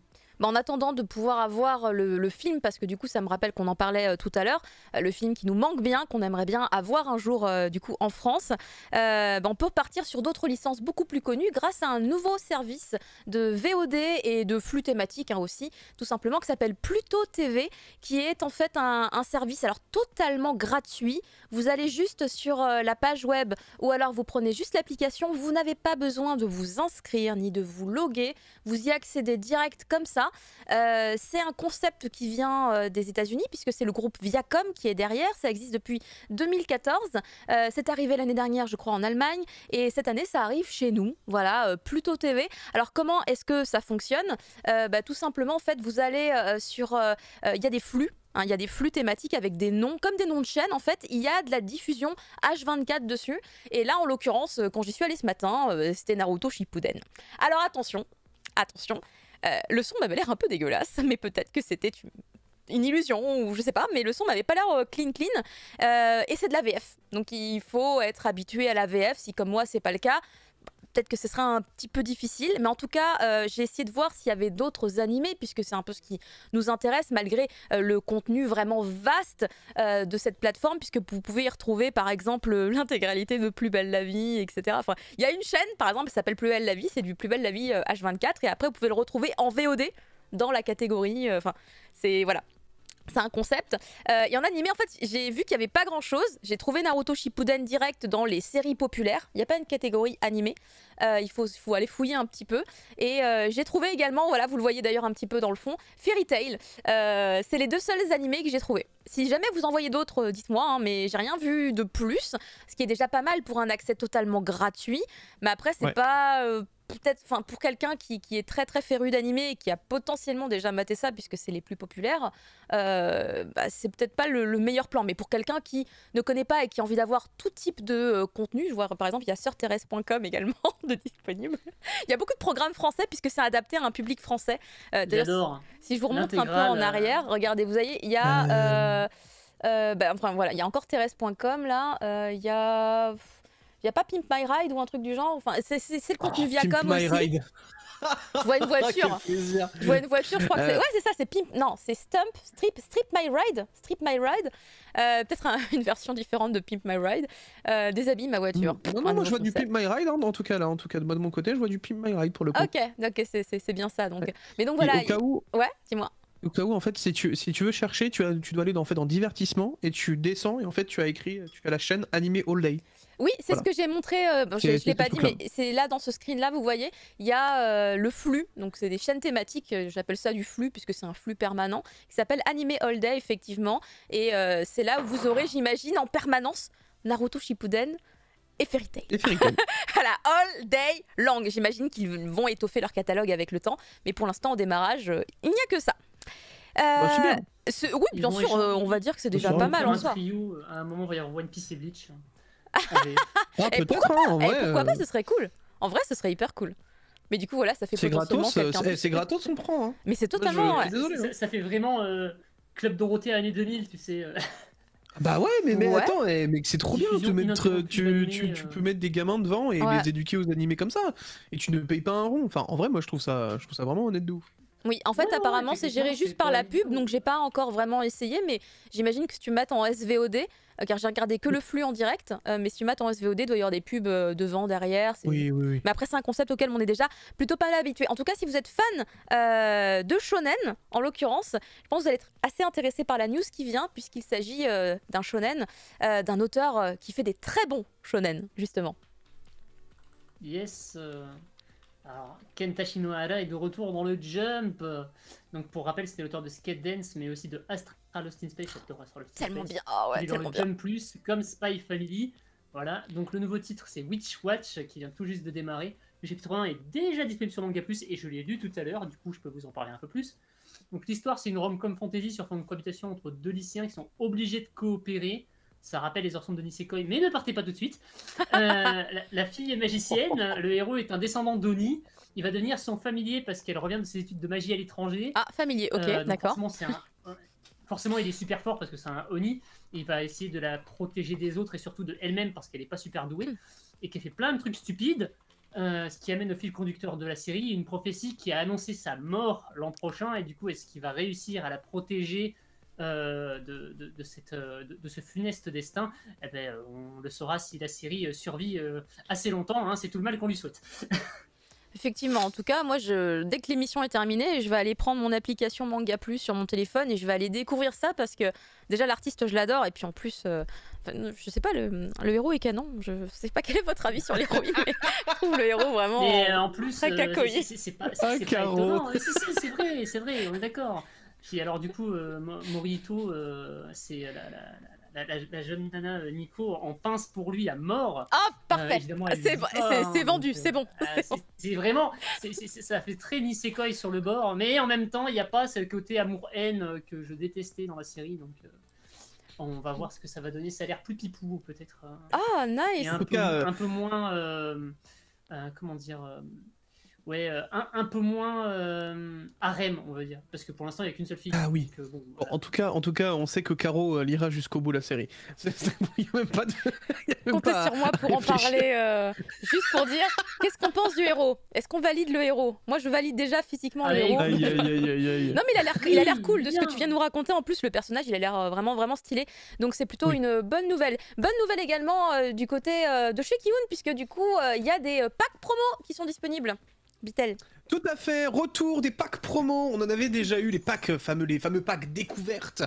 En attendant de pouvoir avoir le film, parce que du coup ça me rappelle qu'on en parlait tout à l'heure, le film qui nous manque bien, qu'on aimerait bien avoir un jour du coup en France, on peut partir sur d'autres licences beaucoup plus connues grâce à un nouveau service de VOD et de flux thématique aussi, tout simplement, qui s'appelle Pluto TV, qui est en fait un service alors totalement gratuit. Vous allez juste sur la page web ou alors vous prenez juste l'application, vous n'avez pas besoin de vous inscrire ni de vous loguer, vous y accédez direct comme ça. C'est un concept qui vient des États-Unis puisque c'est le groupe Viacom qui est derrière. Ça existe depuis 2014. C'est arrivé l'année dernière, je crois, en Allemagne, et cette année, ça arrive chez nous. Voilà, Pluto TV. Alors comment est-ce que ça fonctionne ? Tout simplement, en fait, vous allez sur, il y a des flux. Il y a des flux thématiques avec des noms, comme des noms de chaînes. En fait, il y a de la diffusion H24 dessus. Et là, en l'occurrence, quand j'y suis allée ce matin, c'était Naruto Shippuden. Alors attention. Le son m'avait l'air un peu dégueulasse, mais peut-être que c'était une illusion ou je sais pas, mais le son m'avait pas l'air clean et c'est de la VF. Donc il faut être habitué à la VF si comme moi c'est pas le cas. peut-être que ce sera un petit peu difficile, mais en tout cas, j'ai essayé de voir s'il y avait d'autres animés, puisque c'est un peu ce qui nous intéresse, malgré le contenu vraiment vaste de cette plateforme, puisque vous pouvez y retrouver, par exemple, l'intégralité de Plus belle la vie, etc. Enfin, il y a une chaîne, par exemple, qui s'appelle Plus belle la vie, c'est du Plus belle la vie H24, et après, vous pouvez le retrouver en VOD dans la catégorie. Enfin, c'est voilà. C'est un concept. Et en animé, en fait, j'ai vu qu'il n'y avait pas grand-chose. J'ai trouvé Naruto Shippuden direct dans les séries populaires. Il n'y a pas une catégorie animée. Il faut aller fouiller un petit peu. Et j'ai trouvé également, voilà, vous le voyez d'ailleurs un petit peu dans le fond, Fairy Tail. C'est les 2 seuls animés que j'ai trouvés. Si jamais vous en voyez d'autres, dites-moi, hein, mais j'ai rien vu de plus. Ce qui est déjà pas mal pour un accès totalement gratuit. Mais après, c'est pas... peut-être, enfin, pour quelqu'un qui est très très féru d'animé et qui a potentiellement déjà maté ça puisque c'est les plus populaires, c'est peut-être pas le meilleur plan. Mais pour quelqu'un qui ne connaît pas et qui a envie d'avoir tout type de contenu, je vois par exemple il y a sœurthérèse.com également de disponible. Il y a beaucoup de programmes français puisque c'est adapté à un public français. J'adore. Si je vous remonte un peu en arrière, regardez, vous voyez, il y a enfin voilà, il y a encore thérèse.com là, il y a pas Pimp My Ride ou un truc du genre. Enfin, c'est le contenu Viacom aussi. Ride. Je vois une voiture. Je vois une voiture, je crois que c'est... Ouais, c'est ça, c'est Pimp... Non, c'est Strip My Ride. Strip My Ride. Peut-être une version différente de Pimp My Ride. Déshabille ma voiture. Non, moi je vois du Pimp My Ride, hein, en tout cas là. En tout cas, de mon côté, je vois du Pimp My Ride pour le coup. Ok, c'est bien ça. Donc. Mais donc voilà. Et au cas où... Ouais, dis-moi. Au cas où, en fait, si tu veux chercher, tu dois aller dans divertissement et tu descends et en fait, tu as la chaîne Animé All Day. Oui, c'est ce que j'ai montré, je ne l'ai pas dit, mais c'est là dans ce screen-là, vous voyez, il y a le flux, donc c'est des chaînes thématiques, j'appelle ça du flux, puisque c'est un flux permanent, qui s'appelle Animé All Day, effectivement, et c'est là où vous aurez, j'imagine, en permanence, Naruto Shippuden et Fairy Tail. Voilà, all day long. J'imagine qu'ils vont étoffer leur catalogue avec le temps, mais pour l'instant, au démarrage, il n'y a que ça. C'est bien. Oui, bien sûr, on va dire que c'est déjà pas mal en soi. À un moment, on va y avoir One Piece et Bleach. Peut-être, en vrai. Pourquoi pas, ce serait cool. En vrai, ce serait hyper cool. Mais du coup, voilà, ça fait potentiellement c'est gratos, on prend. Hein. Mais c'est totalement... Désolé, ça fait vraiment Club Dorothée années 2000, tu sais. Bah ouais, mais attends, mais c'est trop bien de mettre... Tu peux mettre des gamins devant et les éduquer aux animés comme ça. Et tu ne payes pas un rond. Enfin, en vrai, moi, je trouve ça vraiment honnête de ouf. Oui, en fait, apparemment, c'est géré juste par la pub, donc j'ai pas encore vraiment essayé, mais j'imagine que si tu mates en SVOD, car j'ai regardé que le flux en direct, mais si tu mates en SVOD, il doit y avoir des pubs devant, derrière. Oui. Mais après, c'est un concept auquel on est déjà plutôt pas habitué. En tout cas, si vous êtes fan de shonen, en l'occurrence, je pense que vous allez être assez intéressé par la news qui vient, puisqu'il s'agit d'un shonen, d'un auteur qui fait des très bons shonen, justement. Yes. Alors, Ken Tashinohara est de retour dans le Jump. Donc, pour rappel, c'était l'auteur de Skate Dance, mais aussi de Astral Lost in Space. Tellement bien. Oh ouais, il est dans le Jump Plus, comme Spy Family. Voilà. Donc, le nouveau titre, c'est Witch Watch, qui vient tout juste de démarrer. Le chapitre 1 est déjà disponible sur Manga Plus et je l'ai lu tout à l'heure. Du coup, je peux vous en parler un peu plus. Donc, l'histoire, c'est une rom-com fantasy sur fond de cohabitation entre 2 lycéens qui sont obligés de coopérer. Ça rappelle les Orsons de Nisekoi, mais ne partez pas tout de suite. La fille est magicienne, le héros est un descendant d'Oni. Il va devenir son familier parce qu'elle revient de ses études de magie à l'étranger. Ah, familier, ok, d'accord. Forcément, il est super fort parce que c'est un Oni. Il va essayer de la protéger des autres et surtout de elle-même parce qu'elle n'est pas super douée et qu'elle fait plein de trucs stupides. Ce qui amène au fil conducteur de la série une prophétie qui a annoncé sa mort l'an prochain. Et du coup, est-ce qu'il va réussir à la protéger de ce funeste destin? On le saura si la série survit assez longtemps, hein, c'est tout le mal qu'on lui souhaite. Effectivement, en tout cas, moi, dès que l'émission est terminée, je vais aller prendre mon application Manga Plus sur mon téléphone et je vais aller découvrir ça parce que déjà l'artiste, je l'adore et puis en plus, je sais pas, le héros est canon. Je sais pas quel est votre avis sur l'héroïne, mais je trouve le héros vraiment mais en plus, très cacoï. C'est pas étonnant. C'est vrai, on est d'accord. Puis alors du coup, Morito, c'est la jeune nana Nico en pince pour lui à mort. Ah, parfait. C'est vendu, c'est bon. C'est vraiment, ça fait très Nisekoi sur le bord, mais en même temps, il n'y a pas ce côté amour-haine que je détestais dans la série, donc on va voir ce que ça va donner. Ça a l'air plus pipou peut-être. Ah, nice. Et un peu moins, comment dire. un peu moins harem, on va dire, parce que pour l'instant il n'y a qu'une seule fille. Ah oui. Donc, bon, Bon, voilà. en tout cas, on sait que Caro lira jusqu'au bout la série. Il n'y a même pas de. Comptez sur moi pour en parler. Juste pour dire, qu'est-ce qu'on pense du héros? Est-ce qu'on valide le héros? Moi, je valide déjà physiquement le héros. Aïe, aïe, aïe, aïe, aïe. Non, mais il a l'air cool de ce que bien. tu viens de nous raconter. En plus, le personnage, il a l'air vraiment, vraiment stylé. Donc, c'est plutôt une bonne nouvelle. Bonne nouvelle également du côté de chez Kiun, puisque du coup, il y a des packs promo qui sont disponibles. Bitel. Tout à fait, retour des packs promo. On en avait déjà eu les fameux packs découvertes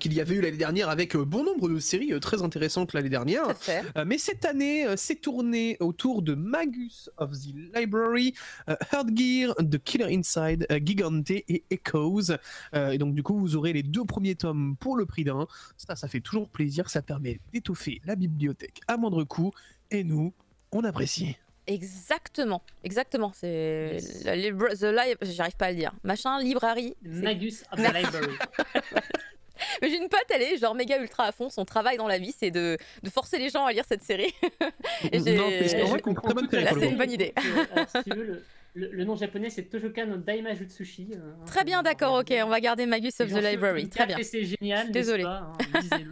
qu'il y avait eu l'année dernière avec bon nombre de séries très intéressantes l'année dernière. Tout à fait. Mais cette année, c'est tourné autour de Magus of the Library, Heartgear, The Killer Inside, Gigante et Echoes. Et donc du coup, vous aurez les 2 premiers tomes pour le prix d'un. Ça fait toujours plaisir. Ça permet d'étoffer la bibliothèque à moindre coût. Et nous, on apprécie. Exactement. C'est Yes. j'arrive pas à le dire. Machin, librairie. Magus of the Library. Mais j'ai une pote, elle est genre méga ultra à fond. Son travail dans la vie, c'est de forcer les gens à lire cette série. Et Non, mais c'est vrai qu'on comprends très bonne tout à série Là, pour le c'est coup. une bonne idée. Alors, si tu veux, le nom japonais c'est Tojoka no Daima Jutsushi. Très bien, d'accord, ok. On va garder Magus of the Library. Très bien. C'est génial. Désolée. Lisez-le.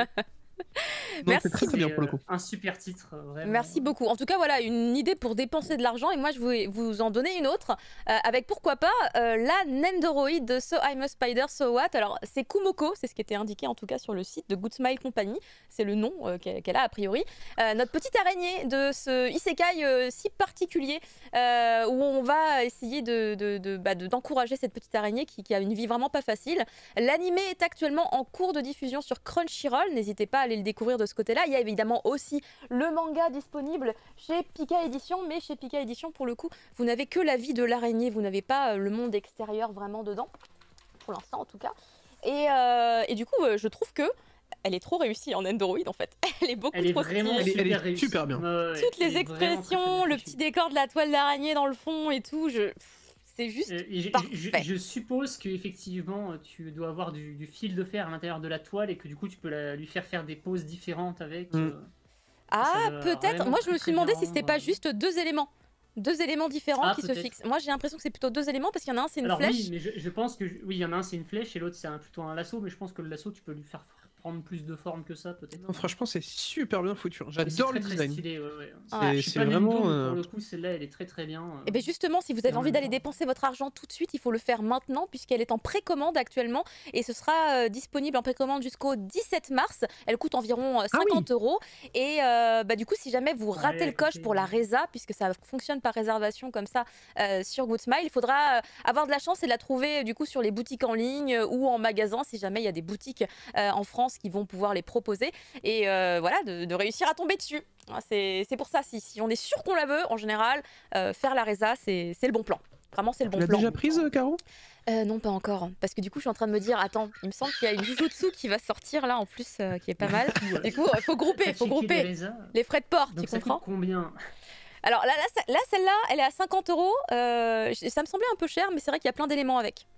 Non, Merci. c'est très bien pour le coup. Un super titre, vraiment. Merci beaucoup. En tout cas, voilà, une idée pour dépenser de l'argent. Et moi, je vais vous en donner une autre. Avec, pourquoi pas, la Nendoroid de So I'm a Spider, So What. Alors, c'est Kumoko, c'est ce qui était indiqué en tout cas sur le site de Good Smile Company. C'est le nom qu'elle a a priori. Notre petite araignée de ce isekai si particulier où on va essayer d'encourager cette petite araignée qui a une vie vraiment pas facile. L'animé est actuellement en cours de diffusion sur Crunchyroll. N'hésitez pas à aller le découvrir de ce côté-là. Il y a évidemment aussi le manga disponible chez Pika Édition, mais chez Pika Édition, pour le coup, vous n'avez que la vie de l'araignée, vous n'avez pas le monde extérieur vraiment dedans, pour l'instant en tout cas. Et du coup, je trouve que elle est trop réussie en Endoroid en fait. Elle est beaucoup trop vraiment stylée. Elle est réussie. super bien. Toutes les expressions, le petit décor de la toile d'araignée dans le fond et tout, c'est juste parfait. Je suppose qu'effectivement, tu dois avoir du fil de fer à l'intérieur de la toile et que du coup, tu peux lui faire des poses différentes avec. Ah, Ça peut-être. vraiment Moi, je me très, suis demandé très si c'était bien, pas juste deux éléments différents qui se peut-être. fixent. Moi, j'ai l'impression que c'est plutôt 2 éléments parce qu'il y en a un, c'est une Alors flèche. oui, mais je pense que oui, il y en a un, c'est une flèche et l'autre, c'est plutôt un lasso. Mais je pense que le lasso, tu peux lui faire prendre plus de forme que ça, peut-être. Non, franchement, c'est super bien foutu. Mais c'est J'adore le très, design. Très stylé, ouais. Ouais. Je suis C'est pas vraiment. Nendo, mais pour le coup, celle-là, elle est très très bien. Et bien justement, si vous avez en envie même d'aller temps. dépenser votre argent tout de suite, il faut le faire maintenant puisqu'elle est en précommande actuellement et ce sera disponible en précommande jusqu'au 17 mars. Elle coûte environ 50 €. Et du coup, si jamais vous ratez le coche pour la résa, puisque ça fonctionne par réservation comme ça sur Good Smile, il faudra avoir de la chance et la trouver du coup sur les boutiques en ligne ou en magasin si jamais il y a des boutiques en France qui vont pouvoir les proposer. Et voilà, de réussir à tomber dessus. C'est pour ça, si on est sûr qu'on la veut, en général, faire la résa, c'est le bon plan. Vraiment, c'est le bon Tu l'as plan. déjà prise, Caro? Non, pas encore. Parce que du coup, je suis en train de me dire, attends, il me semble qu'il y a une Jujutsu qui va sortir là en plus, qui est pas mal. Du coup, il faut grouper les frais de port, Donc tu ça comprends? coûte combien? Alors là, celle-là, elle est à 50 €. Ça me semblait un peu cher, mais c'est vrai qu'il y a plein d'éléments avec.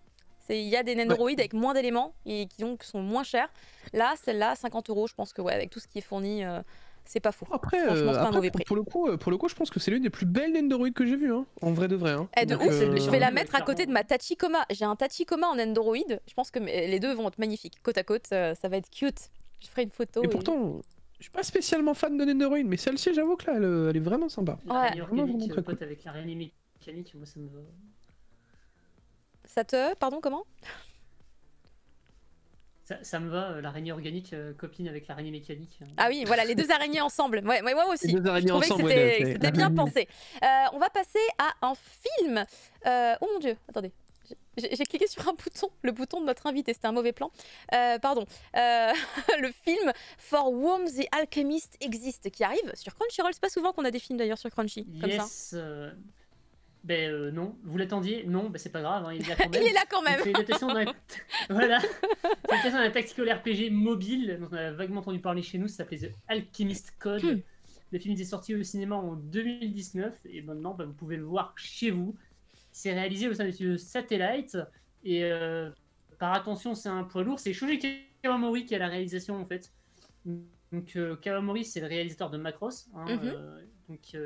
Il y a des Nendoroid avec moins d'éléments et qui sont moins chers. Là, celle-là, 50 €, je pense que avec tout ce qui est fourni, c'est pas fou. Après, Franchement, c'est pas un mauvais prix. pour le coup, je pense que c'est l'une des plus belles Nendoroid que j'ai vues, hein, en vrai de vrai. Hein. De Donc, ouf, je vais la mettre à clairement. côté de ma Tachikoma. J'ai un Tachikoma en Nendoroid. Je pense que les deux vont être magnifiques. Côte à côte, ça va être cute. Je ferai une photo. Et pourtant, je suis pas spécialement fan de Nendoroid, mais celle-ci, j'avoue que là, elle est vraiment sympa. L'araignée Vraiment, organique, très pote cool. avec l'araignée mécanique, moi ça me va. Ça te... Pardon, comment? Ça me va, l'araignée organique copine avec l'araignée mécanique. Ah oui, voilà, les deux araignées ensemble. Ouais, moi aussi. Les deux araignées Je trouvais ensemble, que ouais, c'était bien pensé. On va passer à un film. Oh mon Dieu, attendez. J'ai cliqué sur un bouton, le bouton de notre invité, c'était un mauvais plan. Pardon. Le film For Whom the Alchemist Exists qui arrive sur Crunchyroll. C'est pas souvent qu'on a des films d'ailleurs sur Crunchy. Comme ça. Non, vous l'attendiez? Non, c'est pas grave, hein, il est là quand même. Il est là quand même. C'est une adaptation voilà. C'est une adaptation d'un tactical RPG mobile dont on a vaguement entendu parler chez nous, ça s'appelait The Alchemist Code. Le film est sorti au cinéma en 2019 et maintenant vous pouvez le voir chez vous. C'est réalisé au sein de Satellite et par attention, c'est un poids lourd, c'est Shoji Kawamori qui a la réalisation en fait. Donc Kawamori, c'est le réalisateur de Macross, hein, donc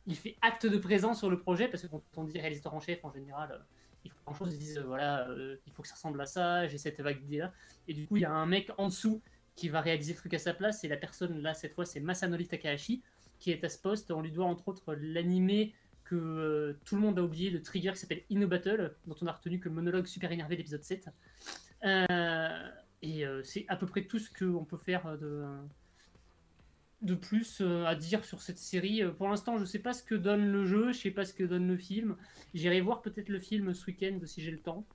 il fait acte de présence sur le projet, parce que quand on dit réalisateur en chef, en général, ils font grand chose, ils disent voilà, il faut que ça ressemble à ça, j'ai cette vague d'idée là, et du coup il y a un mec en dessous qui va réaliser le truc à sa place, et la personne là cette fois c'est Masanori Takahashi qui est à ce poste. On lui doit entre autres l'animé que tout le monde a oublié, le trigger qui s'appelle Battle, dont on a retenu que le monologue super énervé de l'épisode 7. C'est à peu près tout ce qu'on peut faire de plus à dire sur cette série. Pour l'instant, je sais pas ce que donne le jeu, je sais pas ce que donne le film. J'irai voir peut-être le film ce week-end si j'ai le temps.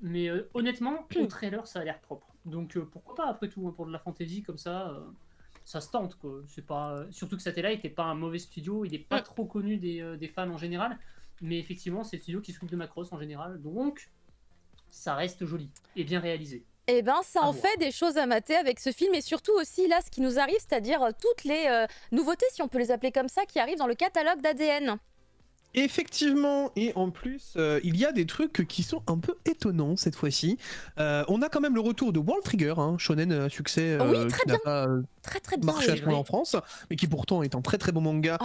Mais honnêtement, au trailer, ça a l'air propre. Donc pourquoi pas, après tout, pour de la fantasy comme ça, ça se tente, quoi. C'est pas... Surtout que Satellite n'est pas un mauvais studio, il n'est pas trop connu des fans en général. Mais effectivement, c'est le studio qui s'occupe de Macross en général. Donc, ça reste joli et bien réalisé. Eh ben, ça en fait des choses à mater avec ce film, et surtout aussi là, ce qui nous arrive, c'est-à-dire toutes les nouveautés, si on peut les appeler comme ça, qui arrivent dans le catalogue d'ADN. Effectivement, et en plus, il y a des trucs qui sont un peu étonnants cette fois-ci. On a quand même le retour de World Trigger, shonen à succès qui n'a pas très bien, marché à ce moment en France, mais qui pourtant est un très très bon manga,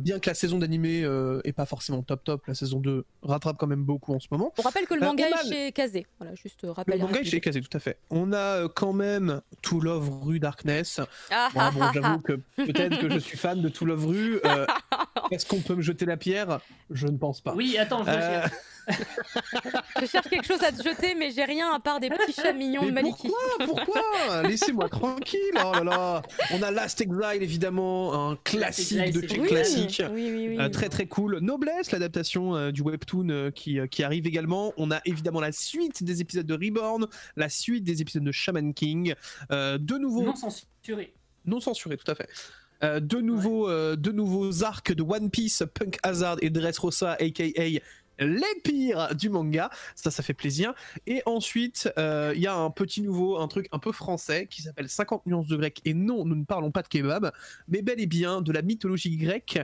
bien que la saison d'animé est pas forcément top, la saison 2 rattrape quand même beaucoup en ce moment. On rappelle que le manga est chez Kazé, voilà, juste rappel. Le manga est chez Kazé, tout à fait. On a quand même To Love Ru Darkness. Bon, j'avoue que peut-être que je suis fan de To Love Ru. Est-ce qu'on peut me jeter la pierre? Je ne pense pas. Oui, attends, je cherche quelque chose à te jeter, mais j'ai rien à part des petits chats mignons de Maliki. Pourquoi Laissez-moi tranquille. Oh là là. On a Last Exile, évidemment, un classique de chez classique. Oui. Très très cool. Noblesse, l'adaptation du webtoon qui arrive également. On a évidemment la suite des épisodes de Reborn, la suite des épisodes de Shaman King. De nouveau... Non censuré, tout à fait. De nouveaux arcs de One Piece, Punk Hazard et Dressrosa, aka les pires du manga, ça fait plaisir. Et ensuite il y a un truc un peu français qui s'appelle 50 nuances de grec. Et non, nous ne parlons pas de kebab, mais bel et bien de la mythologie grecque,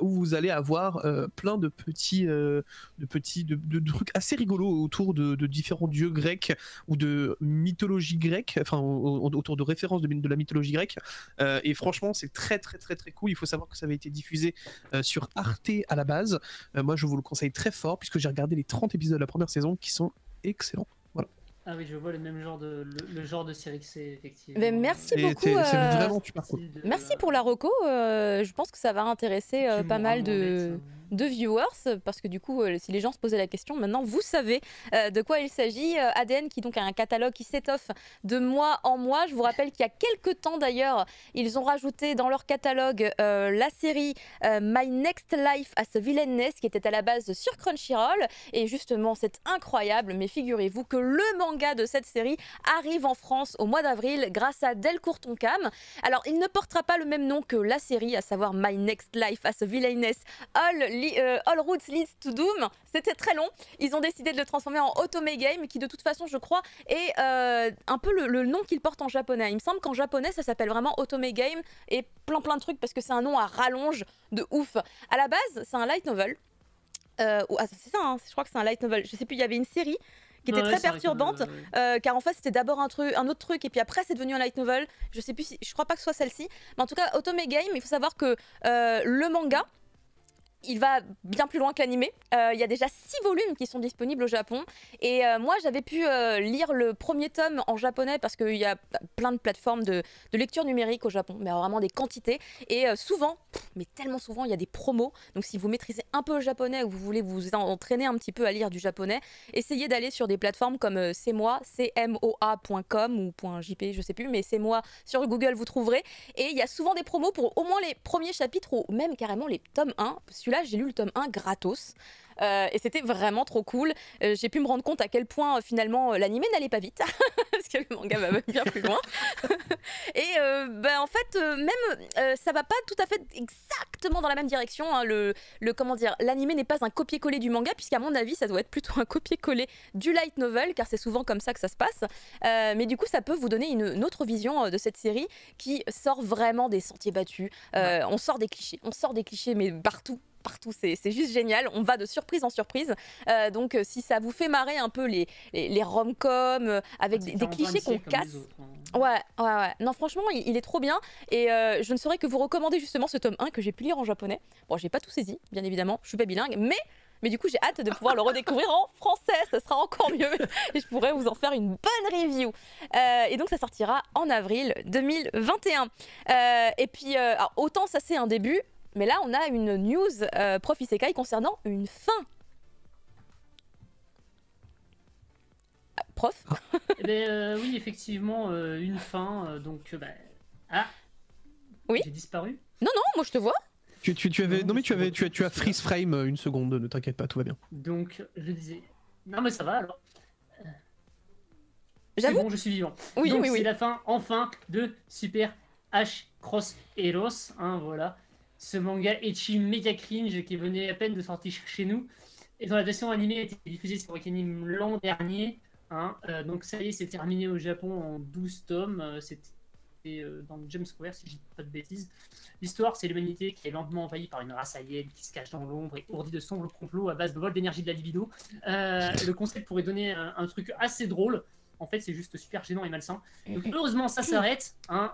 où vous allez avoir plein de petits trucs assez rigolos autour de différents dieux grecs ou de mythologie grecque, enfin autour de références de la mythologie grecque. Et franchement, c'est très très très très cool. Il faut savoir que ça avait été diffusé sur Arte à la base. Moi, je vous le conseille très fort, puisque j'ai regardé les 30 épisodes de la première saison qui sont excellents. Voilà. Ah oui, je vois le même genre le genre de série que c'est, effectivement. Mais merci beaucoup. C'est vraiment super cool. Merci pour la reco. Je pense que ça va intéresser pas mal de viewers, parce que du coup, si les gens se posaient la question, maintenant vous savez de quoi il s'agit. ADN qui donc a un catalogue qui s'étoffe de mois en mois. Je vous rappelle qu'il y a quelques temps d'ailleurs, ils ont rajouté dans leur catalogue la série My Next Life as a Villainess, qui était à la base sur Crunchyroll. Et justement, c'est incroyable, mais figurez-vous que le manga de cette série arrive en France au mois d'avril grâce à Delcourt Tonkam. Alors, il ne portera pas le même nom que la série, à savoir My Next Life as a Villainess, All Roads Leads to Doom. C'était très long. Ils ont décidé de le transformer en Otome Game, qui de toute façon, je crois, est un peu le nom qu'il porte en japonais. Il me semble qu'en japonais, ça s'appelle vraiment Otome Game et plein de trucs, parce que c'est un nom à rallonge de ouf. À la base, c'est un light novel. C'est ça, je crois que c'est un light novel. Je sais plus, il y avait une série qui était très perturbante, car en fait c'était d'abord un autre truc, et puis après c'est devenu un light novel. Je sais plus, je crois pas que ce soit celle-ci, mais en tout cas Otome Game, il faut savoir que le manga, il va bien plus loin que l'animé. Il y a déjà 6 volumes qui sont disponibles au Japon. Et moi, j'avais pu lire le premier tome en japonais, parce qu'il y a plein de plateformes de lecture numérique au Japon, mais vraiment des quantités. Et souvent, mais tellement souvent, il y a des promos. Donc si vous maîtrisez un peu le japonais ou vous voulez vous entraîner un petit peu à lire du japonais, essayez d'aller sur des plateformes comme C'est moi, cmoa.com ou .jp, je sais plus, mais C'est moi sur Google, vous trouverez. Et il y a souvent des promos pour au moins les premiers chapitres, ou même carrément les tomes 1. Celui-là, j'ai lu le tome 1 gratos. Et c'était vraiment trop cool. J'ai pu me rendre compte à quel point finalement l'animé n'allait pas vite, parce que le manga va bien plus loin. Et en fait, même ça va pas tout à fait exactement dans la même direction. Comment dire, l'animé n'est pas un copier-coller du manga, puisqu'à mon avis, ça doit être plutôt un copier-coller du light novel, car c'est souvent comme ça que ça se passe. Mais du coup, ça peut vous donner une autre vision de cette série qui sort vraiment des sentiers battus. On sort des clichés, mais partout, c'est juste génial. On va de surprise en surprise. Donc si ça vous fait marrer un peu les rom-coms avec des clichés qu'on casse. Ouais. Non, franchement, il est trop bien. Et je ne saurais que vous recommander justement ce tome 1 que j'ai pu lire en japonais. Bon, j'ai pas tout saisi, bien évidemment, je suis pas bilingue, mais du coup, j'ai hâte de pouvoir le redécouvrir en français, ça sera encore mieux. Et je pourrais vous en faire une bonne review. Et donc, ça sortira en avril 2021. Et puis, alors, autant ça, c'est un début, mais là, on a une news Prof Isekai concernant une fin. Prof Oui, effectivement, une fin. Oui. J'ai disparu. Non, moi, je te vois. Tu as freeze frame une seconde, ne t'inquiète pas, tout va bien. Donc, je disais... Non, mais ça va, alors. J'avoue. Bon, je suis vivant. Oui. C'est la fin, enfin, de Super H Cross Heroes, hein, voilà. Ce manga ecchi méga cringe qui venait à peine de sortir chez nous. Et dont la version animée a été diffusée sur Wakanim l'an dernier. Hein, donc ça y est, c'est terminé au Japon en 12 tomes. C'était dans le Jump Square, si je dis pas de bêtises. L'histoire, c'est l'humanité qui est lentement envahie par une race alien qui se cache dans l'ombre et ourdit de sombres complots à base de vol d'énergie de la libido. Le concept pourrait donner un truc assez drôle. En fait, c'est juste super gênant et malsain. Donc, heureusement, ça s'arrête. Hein,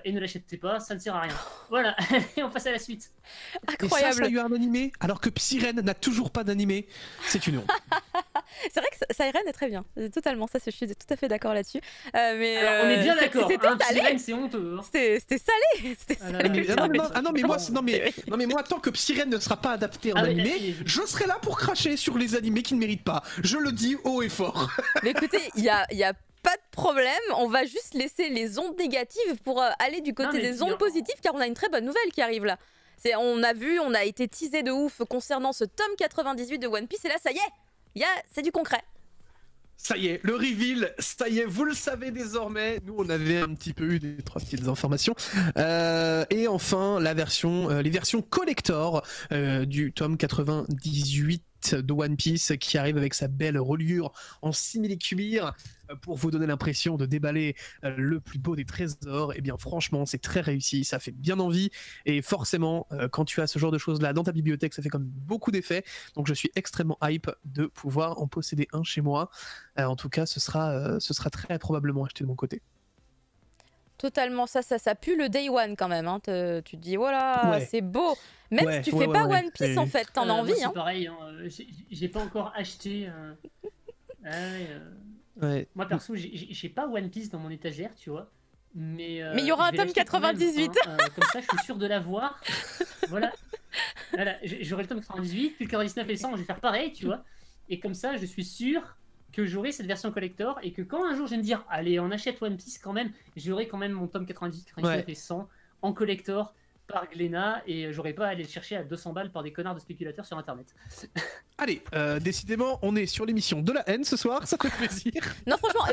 et ne l'achetez pas, ça ne sert à rien. Voilà, et on passe à la suite. Incroyable. Et ça a eu un animé, alors que Psyren n'a toujours pas d'animé. C'est une honte. C'est vrai que Siren est très bien. Totalement, ça, je suis tout à fait d'accord là-dessus. Mais alors, on est bien d'accord. Psyren, c'est honteux. C'était salé. Mais moi, tant que Psyren ne sera pas adapté en animé, je serai là pour cracher sur les animés qui ne méritent pas. Je le dis haut et fort. Mais écoutez, il y a pas de problème, on va juste laisser les ondes négatives pour aller du côté des ondes positives, car on a une très bonne nouvelle qui arrive là. On a été teasé de ouf concernant ce tome 98 de One Piece, et là ça y est, c'est du concret. Ça y est, le reveal, ça y est, vous le savez désormais. Nous, on avait un petit peu eu des 3 petites informations. Et enfin, les versions collector du tome 98 de One Piece qui arrive avec sa belle reliure en simili-cuir pour vous donner l'impression de déballer le plus beau des trésors. Et bien franchement, c'est très réussi, ça fait bien envie, et forcément quand tu as ce genre de choses là dans ta bibliothèque, ça fait comme beaucoup d'effets. Donc je suis extrêmement hype de pouvoir en posséder un chez moi. En tout cas, ce sera très probablement acheté de mon côté. Totalement, ça pue le day one quand même, hein. Tu te dis voilà, c'est beau. Même si tu fais pas One Piece en fait, t'en as envie. C'est pareil, hein. J'ai pas encore acheté. Moi perso, j'ai pas One Piece dans mon étagère, tu vois. Mais il y aura un tome 98. Même, hein. Comme ça, je suis sûr de l'avoir. Voilà, j'aurai le tome 98, puis le 99 et 100, je vais faire pareil, tu vois. Et comme ça, je suis sûr que j'aurai cette version collector, et que quand un jour je vais me dire allez, on achète One Piece quand même, j'aurai quand même mon tome 98, 99 et 100 en collector par Glénat, et j'aurai pas à aller le chercher à 200 balles par des connards de spéculateurs sur internet. Allez, décidément, on est sur l'émission de la haine ce soir, ça fait plaisir. Non, franchement,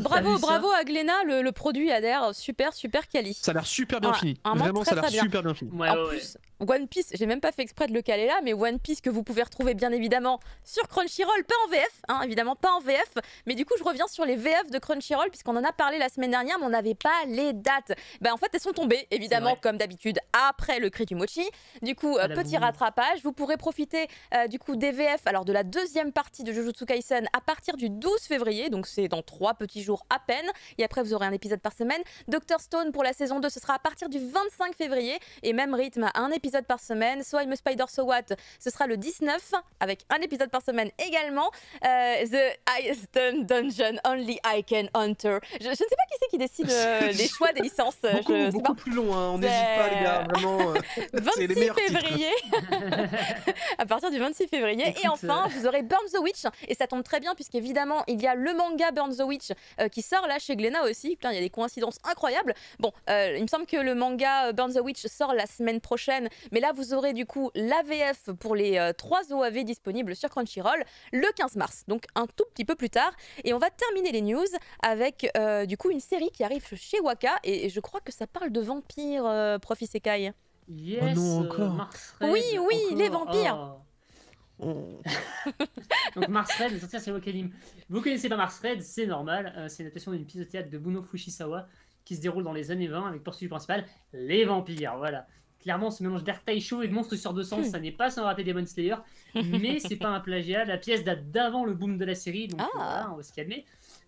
bravo à Glénat, le produit a l'air super quali. Ça a l'air super bien fini. Vraiment, ça a l'air super bien fini. En plus, One Piece, j'ai même pas fait exprès de le caler là, mais One Piece que vous pouvez retrouver bien évidemment sur Crunchyroll, pas en VF, hein, évidemment pas en VF, mais du coup je reviens sur les VF de Crunchyroll puisqu'on en a parlé la semaine dernière, mais on n'avait pas les dates. En fait, elles sont tombées, évidemment, comme d'habitude, après le cri du mochi. Du coup, petit rattrapage, vous pourrez profiter du coup des VF, alors de la deuxième partie de Jujutsu Kaisen à partir du 12 février, donc c'est dans 3 petits jours à peine, et après vous aurez un épisode par semaine. Dr Stone pour la saison 2, ce sera à partir du 25 février, et même rythme à un épisode par semaine. So I'm a Spider So What, ce sera le 19 avec un épisode par semaine également. The Highest Dungeon Only I Can Hunter. Je ne sais pas qui c'est qui décide les choix des licences. Beaucoup plus long, hein. On n'hésite pas les gars, vraiment. 26 février. À partir du 26 février. Et enfin, vous aurez Burn the Witch, et ça tombe très bien puisqu'évidemment il y a le manga Burn the Witch qui sort là chez Glénat aussi. Putain, il y a des coïncidences incroyables. Bon, il me semble que le manga Burn the Witch sort la semaine prochaine, mais là vous aurez du coup l'AVF pour les 3 OAV disponibles sur Crunchyroll le 15 mars, donc un tout petit peu plus tard. Et on va terminer les news avec du coup une série qui arrive chez Waka, et je crois que ça parle de vampires, Prof Isekai. Yes, oh non, encore. Oui, encore. Les vampires. Donc Mars Red est sorti sur Wakanim. Vous connaissez pas Mars Red, c'est normal. C'est une adaptation d'une pièce de théâtre de Buno Fushisawa qui se déroule dans les années 20 avec poursuite principale les vampires, voilà, clairement, ce mélange d'Air Taisho et de Monstres sur 200, ça n'est pas sans rater Demon Slayer, mais c'est pas un plagiat. La pièce date d'avant le boom de la série, donc voilà, on va se calmer.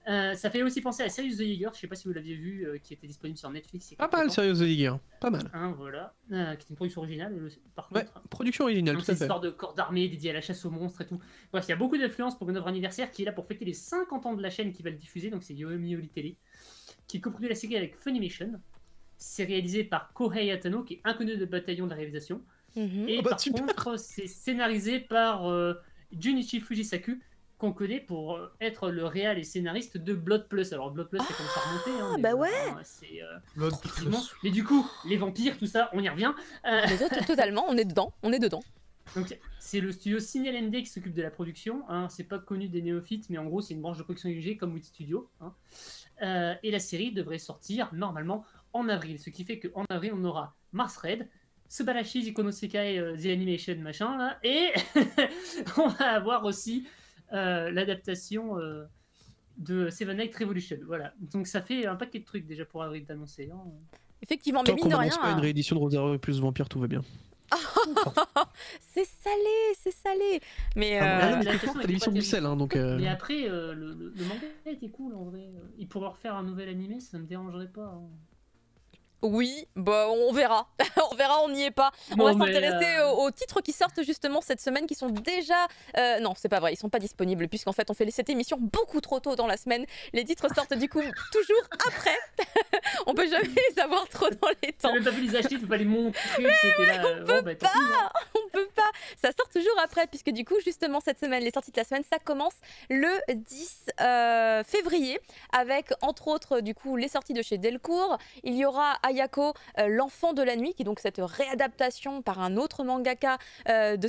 Ça fait aussi penser à Serious the Yeager, je sais pas si vous l'aviez vu, qui était disponible sur Netflix. Pas mal, Serious the Yeager, pas mal. Voilà, qui est une production originale, par Ouais, contre. production originale, tout à fait. C'est une histoire de corps d'armée dédiée à la chasse aux monstres et tout. Bref, il y a beaucoup d'influence pour une œuvre anniversaire qui est là pour fêter les 50 ans de la chaîne qui va le diffuser, donc c'est Yomi Yori Tele, qui coproduit la série avec Funimation. C'est réalisé par Kohei Atano, qui est inconnu de bataillon de la réalisation. Et par contre, c'est scénarisé par Junichi Fujisaku, qu'on connaît pour être le réal et scénariste de Blood Plus. Alors Blood Plus, c'est comme ça remonté. Hein, bah ouais. Blood Plus. Mais du coup, les vampires, tout ça, on y revient. Totalement, on est dedans, Donc c'est le studio Signal ND qui s'occupe de la production. Hein. C'est pas connu des néophytes, mais en gros, c'est une branche de production UG comme Wit Studio. Hein. Et la série devrait sortir normalement en avril. Ce qui fait qu'en avril, on aura Mars Red, Subarashi Ikonosekai The Animation, machin, là. Et on va avoir aussi l'adaptation de Seven Night Revolution. Voilà. Donc ça fait un paquet de trucs déjà pour avril d'annoncer. Hein. Effectivement, mais mine de rien. Pas une réédition de Rosario plus Vampire, tout va bien. C'est salé. Mais c'est l'édition Bruxelles, hein, donc. Mais après, le manga était cool en vrai. Il pourrait refaire un nouvel animé, ça me dérangerait pas. Hein. Oui, bah on verra. On n'y est pas. On va s'intéresser aux titres qui sortent justement cette semaine, qui sont déjà... non, c'est pas vrai, ils sont pas disponibles, puisqu'en fait on fait cette émission beaucoup trop tôt dans la semaine. Les titres sortent du coup toujours après. On peut jamais les avoir trop dans les temps. Tu peux même pas pu les acheter, tu peux pas les montrer. On peut pas. Ça sort toujours après, puisque du coup justement cette semaine, les sorties de la semaine, ça commence le 10 février, avec entre autres du coup les sorties de chez Delcourt. Il y aura Ayako, l'enfant de la nuit, qui est donc cette réadaptation par un autre mangaka de